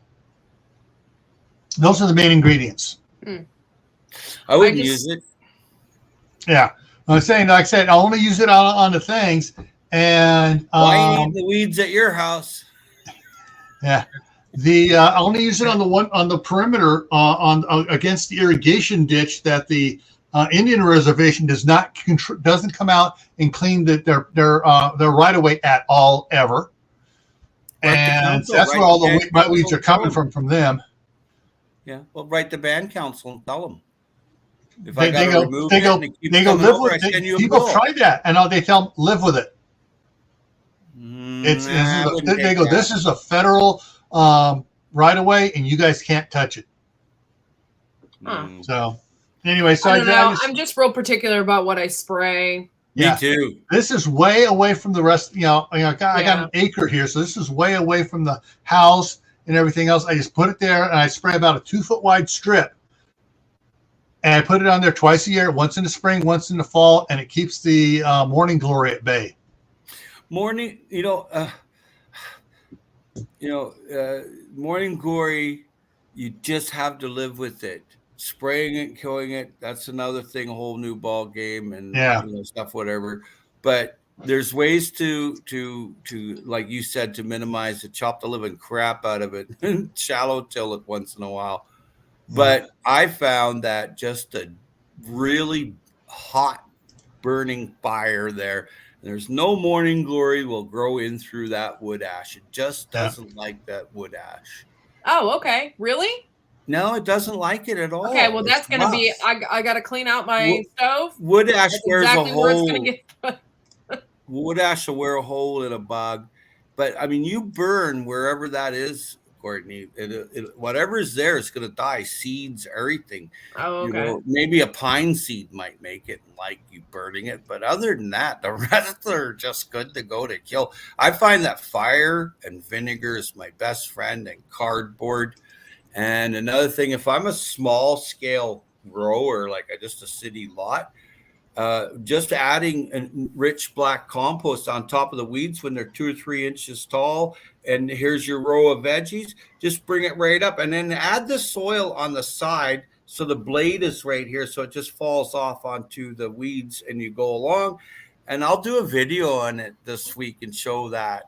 Those are the main ingredients. I wouldn't use it. Yeah, I'm saying, like I said, I only use it on the things. And why you need the weeds at your house? Yeah. I only use it on the perimeter against the irrigation ditch that the Indian reservation doesn't come out and clean their right of way at all ever, and that's where all the weeds are coming from them. Yeah, well, write the band council and tell them. If they go live with it. People have tried that, and they tell them live with it. This is a federal right away, and you guys can't touch it. So anyway, I'm just real particular about what I spray. Me too. This is way away from the rest. I got an acre here, so this is way away from the house and everything else. I just put it there, and I spray about a 2-foot wide strip, and I put it on there twice a year, once in the spring, once in the fall, and it keeps the morning glory at bay. Morning glory, you just have to live with it. Spraying it, killing it, that's another thing, a whole new ball game, and stuff, whatever. But there's ways to like you said, to minimize it, chop the living crap out of it, and shallow till it once in a while. But I found that just a really hot burning fire there, there's no morning glory will grow in through that wood ash. It just doesn't like that wood ash. Oh, okay. Really? No, it doesn't like it at all. Okay, well, that's going to be, I got to clean out my stove. Wood ash wears a hole. Wood ash will wear a hole in a bug. But, I mean, you burn wherever that is, of Courtney. Whatever is there is going to die. Seeds, everything. Oh, You okay. know, maybe a pine seed might make it, like you burning it, but other than that, the rest are just good to go to kill. I find that fire and vinegar is my best friend, and cardboard. And another thing, if I'm a small scale grower, like just a city lot, just adding a rich black compost on top of the weeds when they're 2 or 3 inches tall, and here's your row of veggies, just bring it right up, and then add the soil on the side so the blade is right here, so it just falls off onto the weeds, and you go along. And I'll do a video on it this week and show that.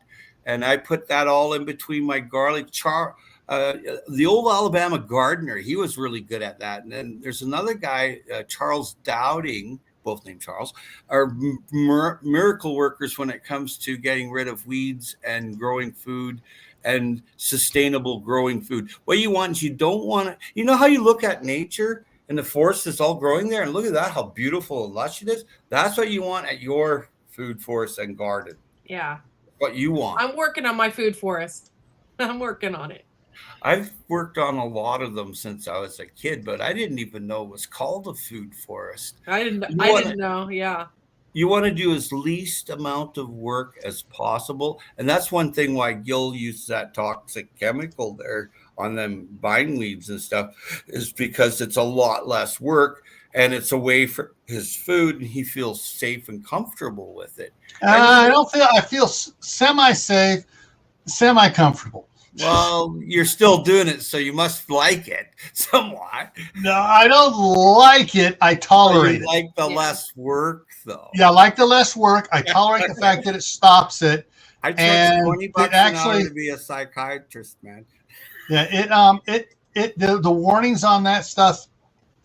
And I put that all in between my garlic. The old Alabama gardener, he was really good at that. And then there's another guy, Charles Dowding, both named Charles, are miracle workers when it comes to getting rid of weeds and growing food and sustainable growing food. What you want is, you don't want to, you know how you look at nature and the forest is all growing there, and look at that, how beautiful and lush it is. That's what you want at your food forest and garden. Yeah. What you want. I'm working on my food forest. I'm working on it. I've worked on a lot of them since I was a kid, but I didn't even know it was called a food forest. I didn't know. Yeah. You want to do as least amount of work as possible. And that's one thing why Gil uses that toxic chemical there on them bindweeds and stuff, is because it's a lot less work and it's a way for his food, and he feels safe and comfortable with it. I feel semi-safe, semi-comfortable. Well, you're still doing it, so you must like it somewhat. No, I don't like it. I tolerate it. Like the less work, though. Yeah, I like the less work. I tolerate the fact that it stops it. I charge $20 an hour to be a psychiatrist, man. Yeah, the warnings on that stuff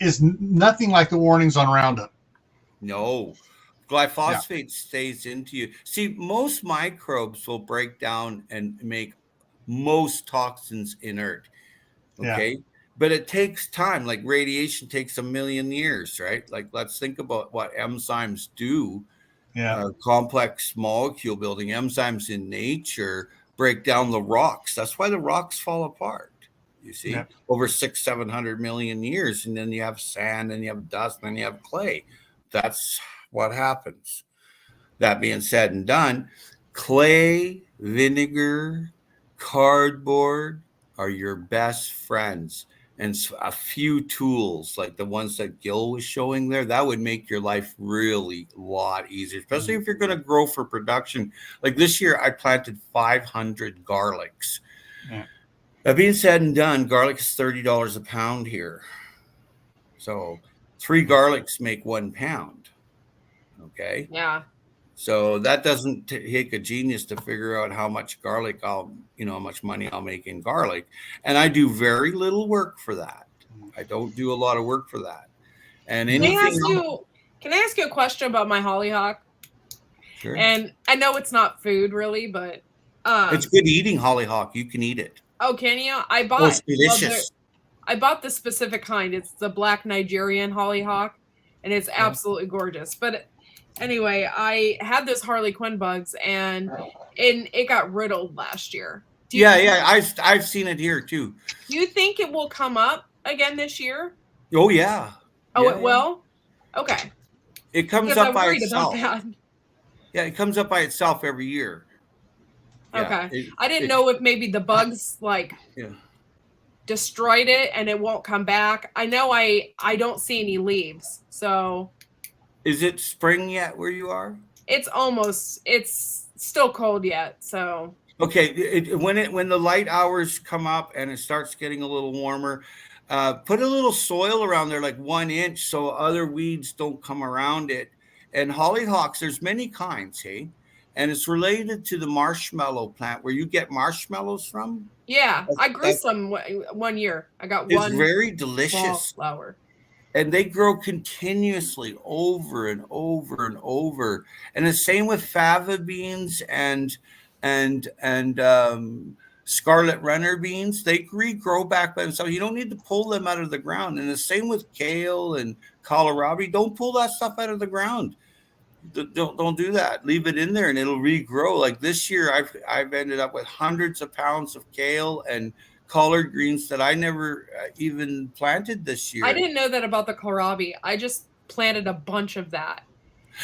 is nothing like the warnings on Roundup. No. Glyphosate stays into you. See, most microbes will break down and make most toxins inert. Okay. But it takes time. Like radiation takes 1 million years, right? Like, let's think about what enzymes do. Complex molecule building. Enzymes in nature break down the rocks. That's why the rocks fall apart. You see, over 600-700 million years, and then you have sand, and you have dust, and then you have clay. That's what happens. That being said and done, clay, vinegar, cardboard are your best friends, and a few tools like the ones that Gil was showing there, that would make your life really a lot easier, especially if you're going to grow for production. Like this year, I planted 500 garlics. That being said and done, garlic is $30 a pound here. So 3 garlics make 1 pound. Okay. Yeah. So that doesn't take a genius to figure out how much garlic how much money I'll make in garlic. And I do very little work for that. I don't do a lot of work for that. And can I ask you a question about my hollyhock? Sure. And I know it's not food really, but it's good eating hollyhock. You can eat it. Oh, can you? It's delicious. I bought the specific kind. It's the black Nigerian hollyhock, and it's absolutely gorgeous. But anyway, I had this Harley Quinn bugs, and it got riddled last year. I've seen it here too. Do you think it will come up again this year? Oh yeah. Oh, it will? Okay. It comes up by itself. Yeah, it comes up by itself every year. Okay. I didn't know if maybe the bugs destroyed it and it won't come back. I know I don't see any leaves. So is it spring yet where you are? It's still cold yet. So okay, when the light hours come up and it starts getting a little warmer, put a little soil around there, like 1 inch, so other weeds don't come around it. And hollyhocks, there's many kinds, hey? And it's related to the marshmallow plant, where you get marshmallows from. Yeah, I grew some 1 year. I got one. It's very delicious flower. And they grow continuously over and over and over. And the same with fava beans and scarlet runner beans. They regrow back by themselves. You don't need to pull them out of the ground. And the same with kale and kohlrabi. Don't pull that stuff out of the ground. Don't do that. Leave it in there and it'll regrow. Like this year, I've ended up with hundreds of pounds of kale and collard greens that I never even planted this year. I didn't know that about the kohlrabi. I just planted a bunch of that.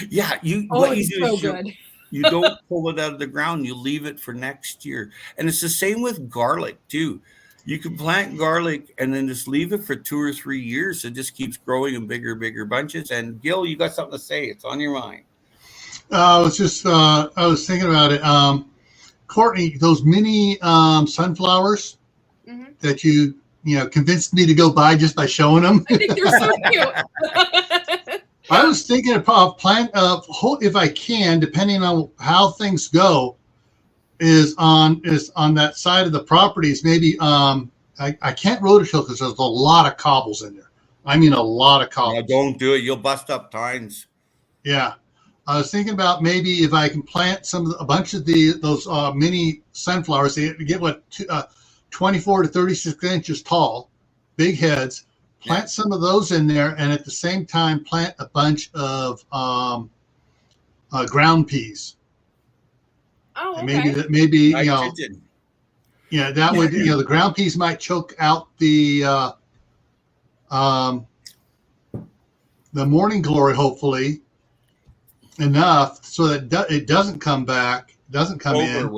Yeah, what you do is good. You don't pull it out of the ground. You leave it for next year. And it's the same with garlic too. You can plant garlic and then just leave it for 2 or 3 years. It just keeps growing in bigger bunches. And Gil, you got something to say. It's on your mind. I was thinking about it. Courtney, those mini sunflowers that you convinced me to go buy just by showing them. I think they're so cute. I was thinking of plant if I can, depending on how things go, is on that side of the properties. Maybe I can't rototill because there's a lot of cobbles in there. I mean, a lot of cobbles. No, don't do it. You'll bust up tines. Yeah. I was thinking about maybe if I can plant a bunch of those mini sunflowers. They get 24 to 36 inches tall, big heads. Plant some of those in there, and at the same time, plant a bunch of ground peas. Oh, okay. And maybe that would the ground peas might choke out the morning glory, hopefully. Enough so that it doesn't come back, doesn't come in.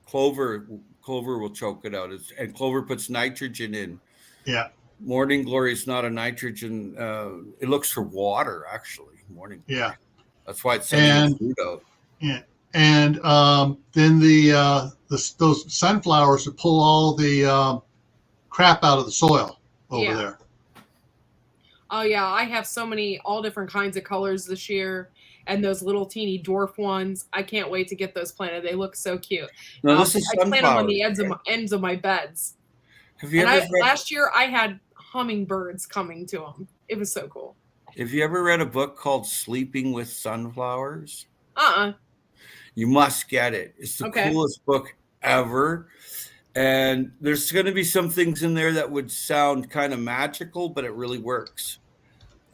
Clover will choke it out. And clover puts nitrogen in. Yeah. Morning glory is not a nitrogen. It looks for water, actually. Morning glory. Yeah. That's why it's sending food out. Yeah. And then those sunflowers will pull all the crap out of the soil over there. Oh yeah, I have so many all different kinds of colors this year. And those little teeny dwarf ones, I can't wait to get those planted. They look so cute. No, this is I plant them on the ends of my beds. Last year I had hummingbirds coming to them. It was so cool. Have you ever read a book called Sleeping with Sunflowers? You must get it. It's the coolest book ever. And there's going to be some things in there that would sound kind of magical, but it really works.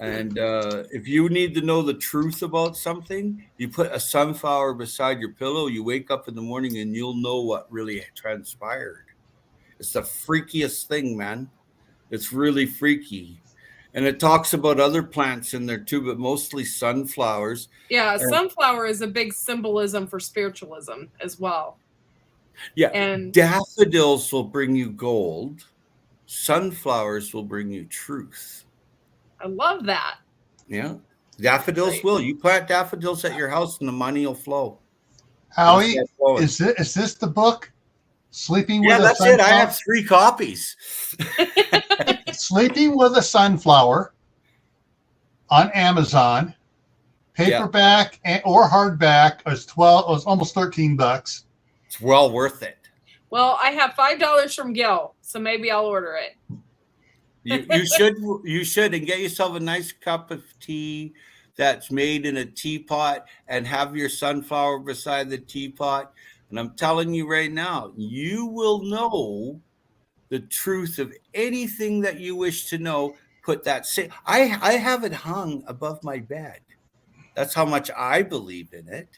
And if you need to know the truth about something, you put a sunflower beside your pillow, you wake up in the morning and you'll know what really transpired. It's the freakiest thing, man. It's really freaky. And it talks about other plants in there too, but mostly sunflowers. Yeah, sunflower is a big symbolism for spiritualism as well. Yeah, and daffodils will bring you gold. Sunflowers will bring you truth. I love that. Yeah. Daffodils will. You plant daffodils at your house and the money will flow. Howie, is this the book? Sleeping with a Sunflower? Yeah, that's it. I have 3 copies. Sleeping with a Sunflower on Amazon. Paperback or hardback was almost $13. It's well worth it. Well, I have $5 from Gil, so maybe I'll order it. You should and get yourself a nice cup of tea that's made in a teapot and have your sunflower beside the teapot. And I'm telling you right now, you will know the truth of anything that you wish to know. Put that. I have it hung above my bed. That's how much I believe in it.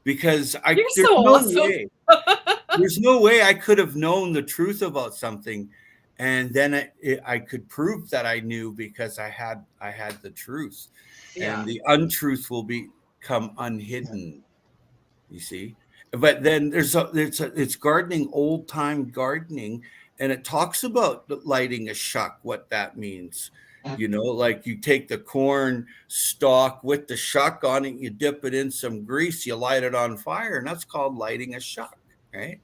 Because there's no way I could have known the truth about something. And then I could prove that I knew because I had the truth, and the untruth will become unhidden. You see, but then it's gardening, old time gardening, and it talks about lighting a shuck. What that means, like you take the corn stalk with the shuck on it, you dip it in some grease, you light it on fire, and that's called lighting a shuck, right?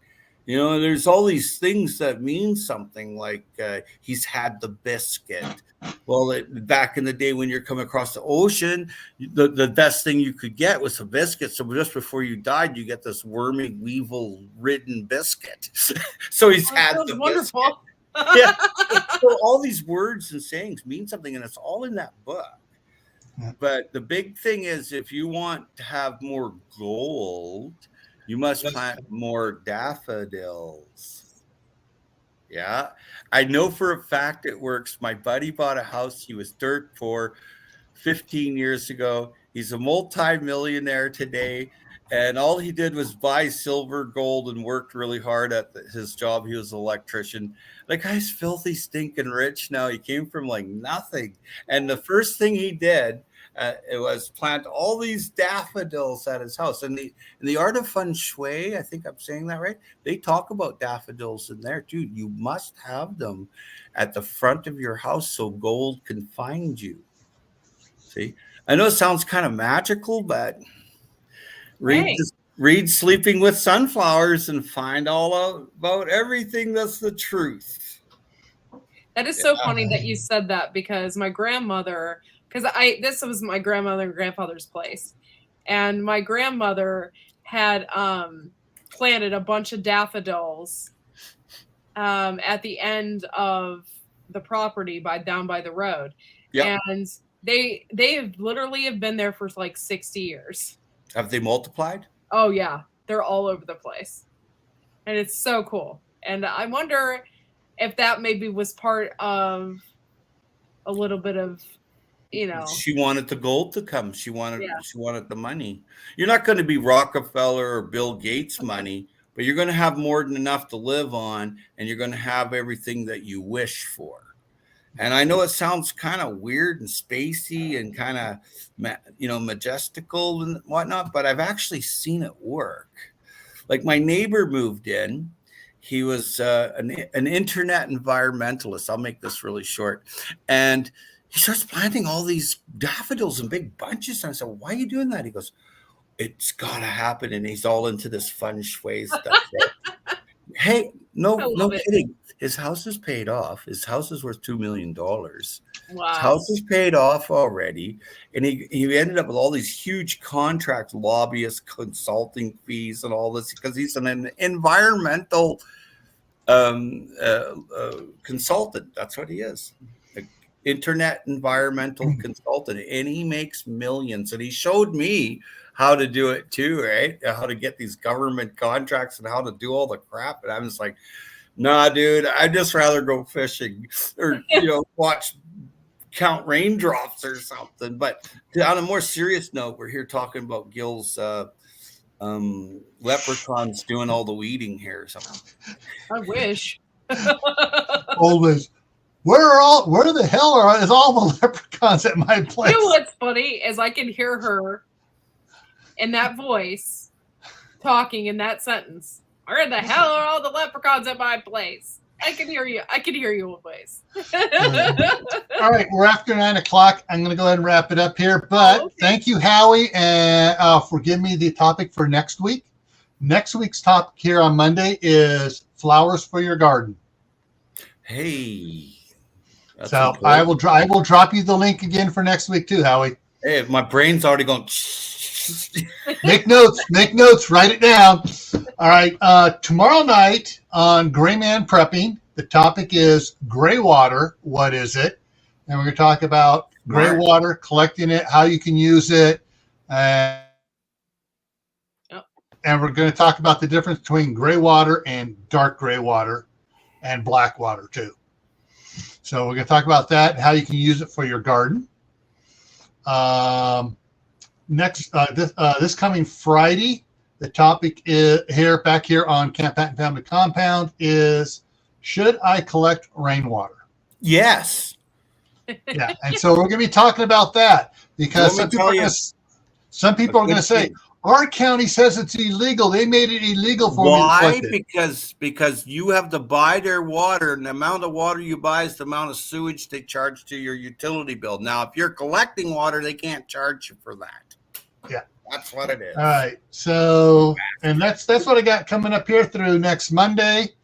There's all these things that mean something, like he's had the biscuit. Well, back in the day when you're coming across the ocean, the best thing you could get was a biscuit. So just before you died, you get this wormy, weevil-ridden biscuit. So he's had the wonderful. Biscuit. Yeah. So all these words and sayings mean something, and it's all in that book. Yeah. But the big thing is, if you want to have more gold, you must plant more daffodils. Yeah. I know for a fact it works. My buddy bought a house he was dirt poor 15 years ago. He's a multi-millionaire today. And all he did was buy silver, gold, and worked really hard at his job. He was an electrician. The guy's filthy, stinking rich now. He came from like nothing. And the first thing he did it was plant all these daffodils at his house. And the art of feng shui, I think I'm saying that right, they talk about daffodils in there too. You must have them at the front of your house so gold can find you. See, I know it sounds kind of magical, but read Sleeping with Sunflowers and find all about everything that's the truth. That is so funny that you said that, because my grandmother, this was my grandmother and grandfather's place, and my grandmother had planted a bunch of daffodils at the end of the property down by the road. Yep. And they literally have been there for like 60 years. Have they multiplied? Oh yeah, they're all over the place, and it's so cool. And I wonder if that maybe was part of a little bit of, she wanted the gold to come. She wanted the money. You're not going to be Rockefeller or Bill Gates money, but you're going to have more than enough to live on, and you're going to have everything that you wish for. And I know it sounds kind of weird and spacey and kind of, majestical and whatnot, but I've actually seen it work. Like my neighbor moved in. He was an internet environmentalist. I'll make this really short. And he starts planting all these daffodils in big bunches. And I said, why are you doing that? He goes, it's got to happen. And he's all into this feng shui stuff. Right? Hey, no kidding. His house is paid off. His house is worth $2 million. Wow. His house is paid off already. And he ended up with all these huge contract lobbyist consulting fees and all this because he's an environmental consultant. That's what he is. An internet environmental consultant. And he makes millions. And he showed me how to do it too, right? How to get these government contracts and how to do all the crap. And I'm just like, nah, dude, I'd just rather go fishing or, count raindrops or something. But on a more serious note, we're here talking about Gil's leprechauns doing all the weeding here or something. I wish. Always. Where the hell is all the leprechauns at my place? You know what's funny is I can hear her in that voice talking in that sentence. Where the hell are all the leprechauns at my place? I can hear you. I can hear you always. All right, we're after 9 o'clock. I'm going to go ahead and wrap it up here. But Thank you, Howie, and for giving me the topic for next week. Next week's topic here on Monday is flowers for your garden. Hey. So I will drop you the link again for next week too, Howie. Hey, my brain's already going. Make notes, write it down. All right. Tomorrow night on Gray Man Prepping, the topic is gray water. What is it? And we're going to talk about gray water, collecting it, how you can use it. And we're going to talk about the difference between gray water and dark gray water and black water too. So we're going to talk about that and how you can use it for your garden. Next, this coming Friday, the topic is back here on Camppatton Family Compound is, should I collect rainwater? Yes. Yeah, and so we're going to be talking about that because some people are going to say, our county says it's illegal. They made it illegal for me to collect it. Because you have to buy their water, and the amount of water you buy is the amount of sewage they charge to your utility bill. Now, if you're collecting water, they can't charge you for that. Yeah. That's what it is. All right. So, and that's what I got coming up here through next Monday.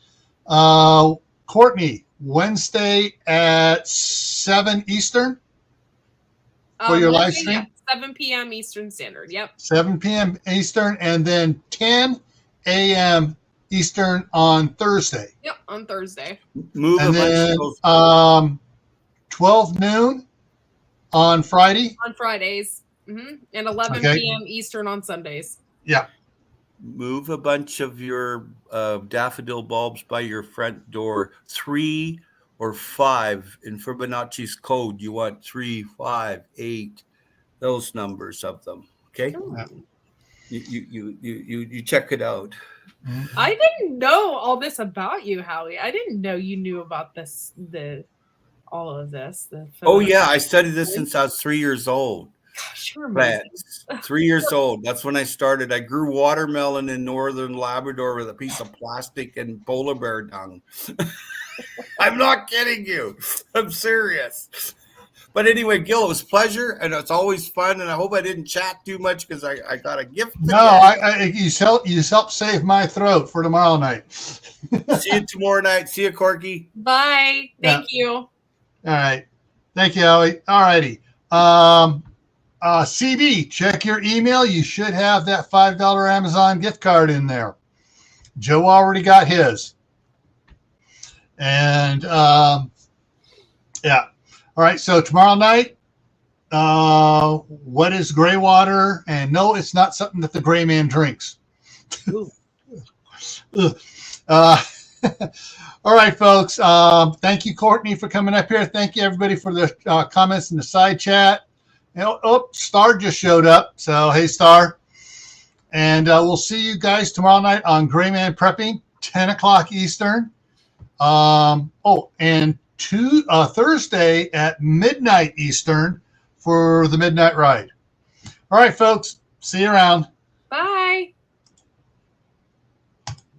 Courtney, Wednesday at 7 Eastern for your live stream? Yeah. 7 p.m. Eastern Standard. Yep. 7 p.m. Eastern, and then 10 a.m. Eastern on Thursday. Yep, on Thursday. And then 12 noon on Friday. On Fridays. Mm-hmm. And 11 p.m. Eastern on Sundays. Yeah. Move a bunch of your daffodil bulbs by your front door. 3 or 5 in Fibonacci's code. You want 3, 5, 8. Those numbers of them. Okay. You check it out. I didn't know all this about you, Howie. I didn't know you knew about all of this. Oh yeah, I studied this since I was 3 years old. Gosh, you're amazing. 3 years old. That's when I started. I grew watermelon in northern Labrador with a piece of plastic and polar bear dung. I'm not kidding you. I'm serious. But anyway, Gil, it was a pleasure, and it's always fun. And I hope I didn't chat too much because I got a gift. No, you helped save my throat for tomorrow night. See you tomorrow night. See you, Corky. Bye. Thank you. All right. Thank you, Howie. All righty. CB, check your email. You should have that $5 Amazon gift card in there. Joe already got his. And yeah. All right. So tomorrow night, what is gray water? And no, it's not something that the gray man drinks. All right, folks. Thank you, Courtney, for coming up here. Thank you, everybody, for the comments in the side chat. Star just showed up. So, hey, Star. And we'll see you guys tomorrow night on Gray Man Prepping, 10 o'clock Eastern. And Thursday at midnight Eastern for the Midnight Ride. All right, folks. See you around.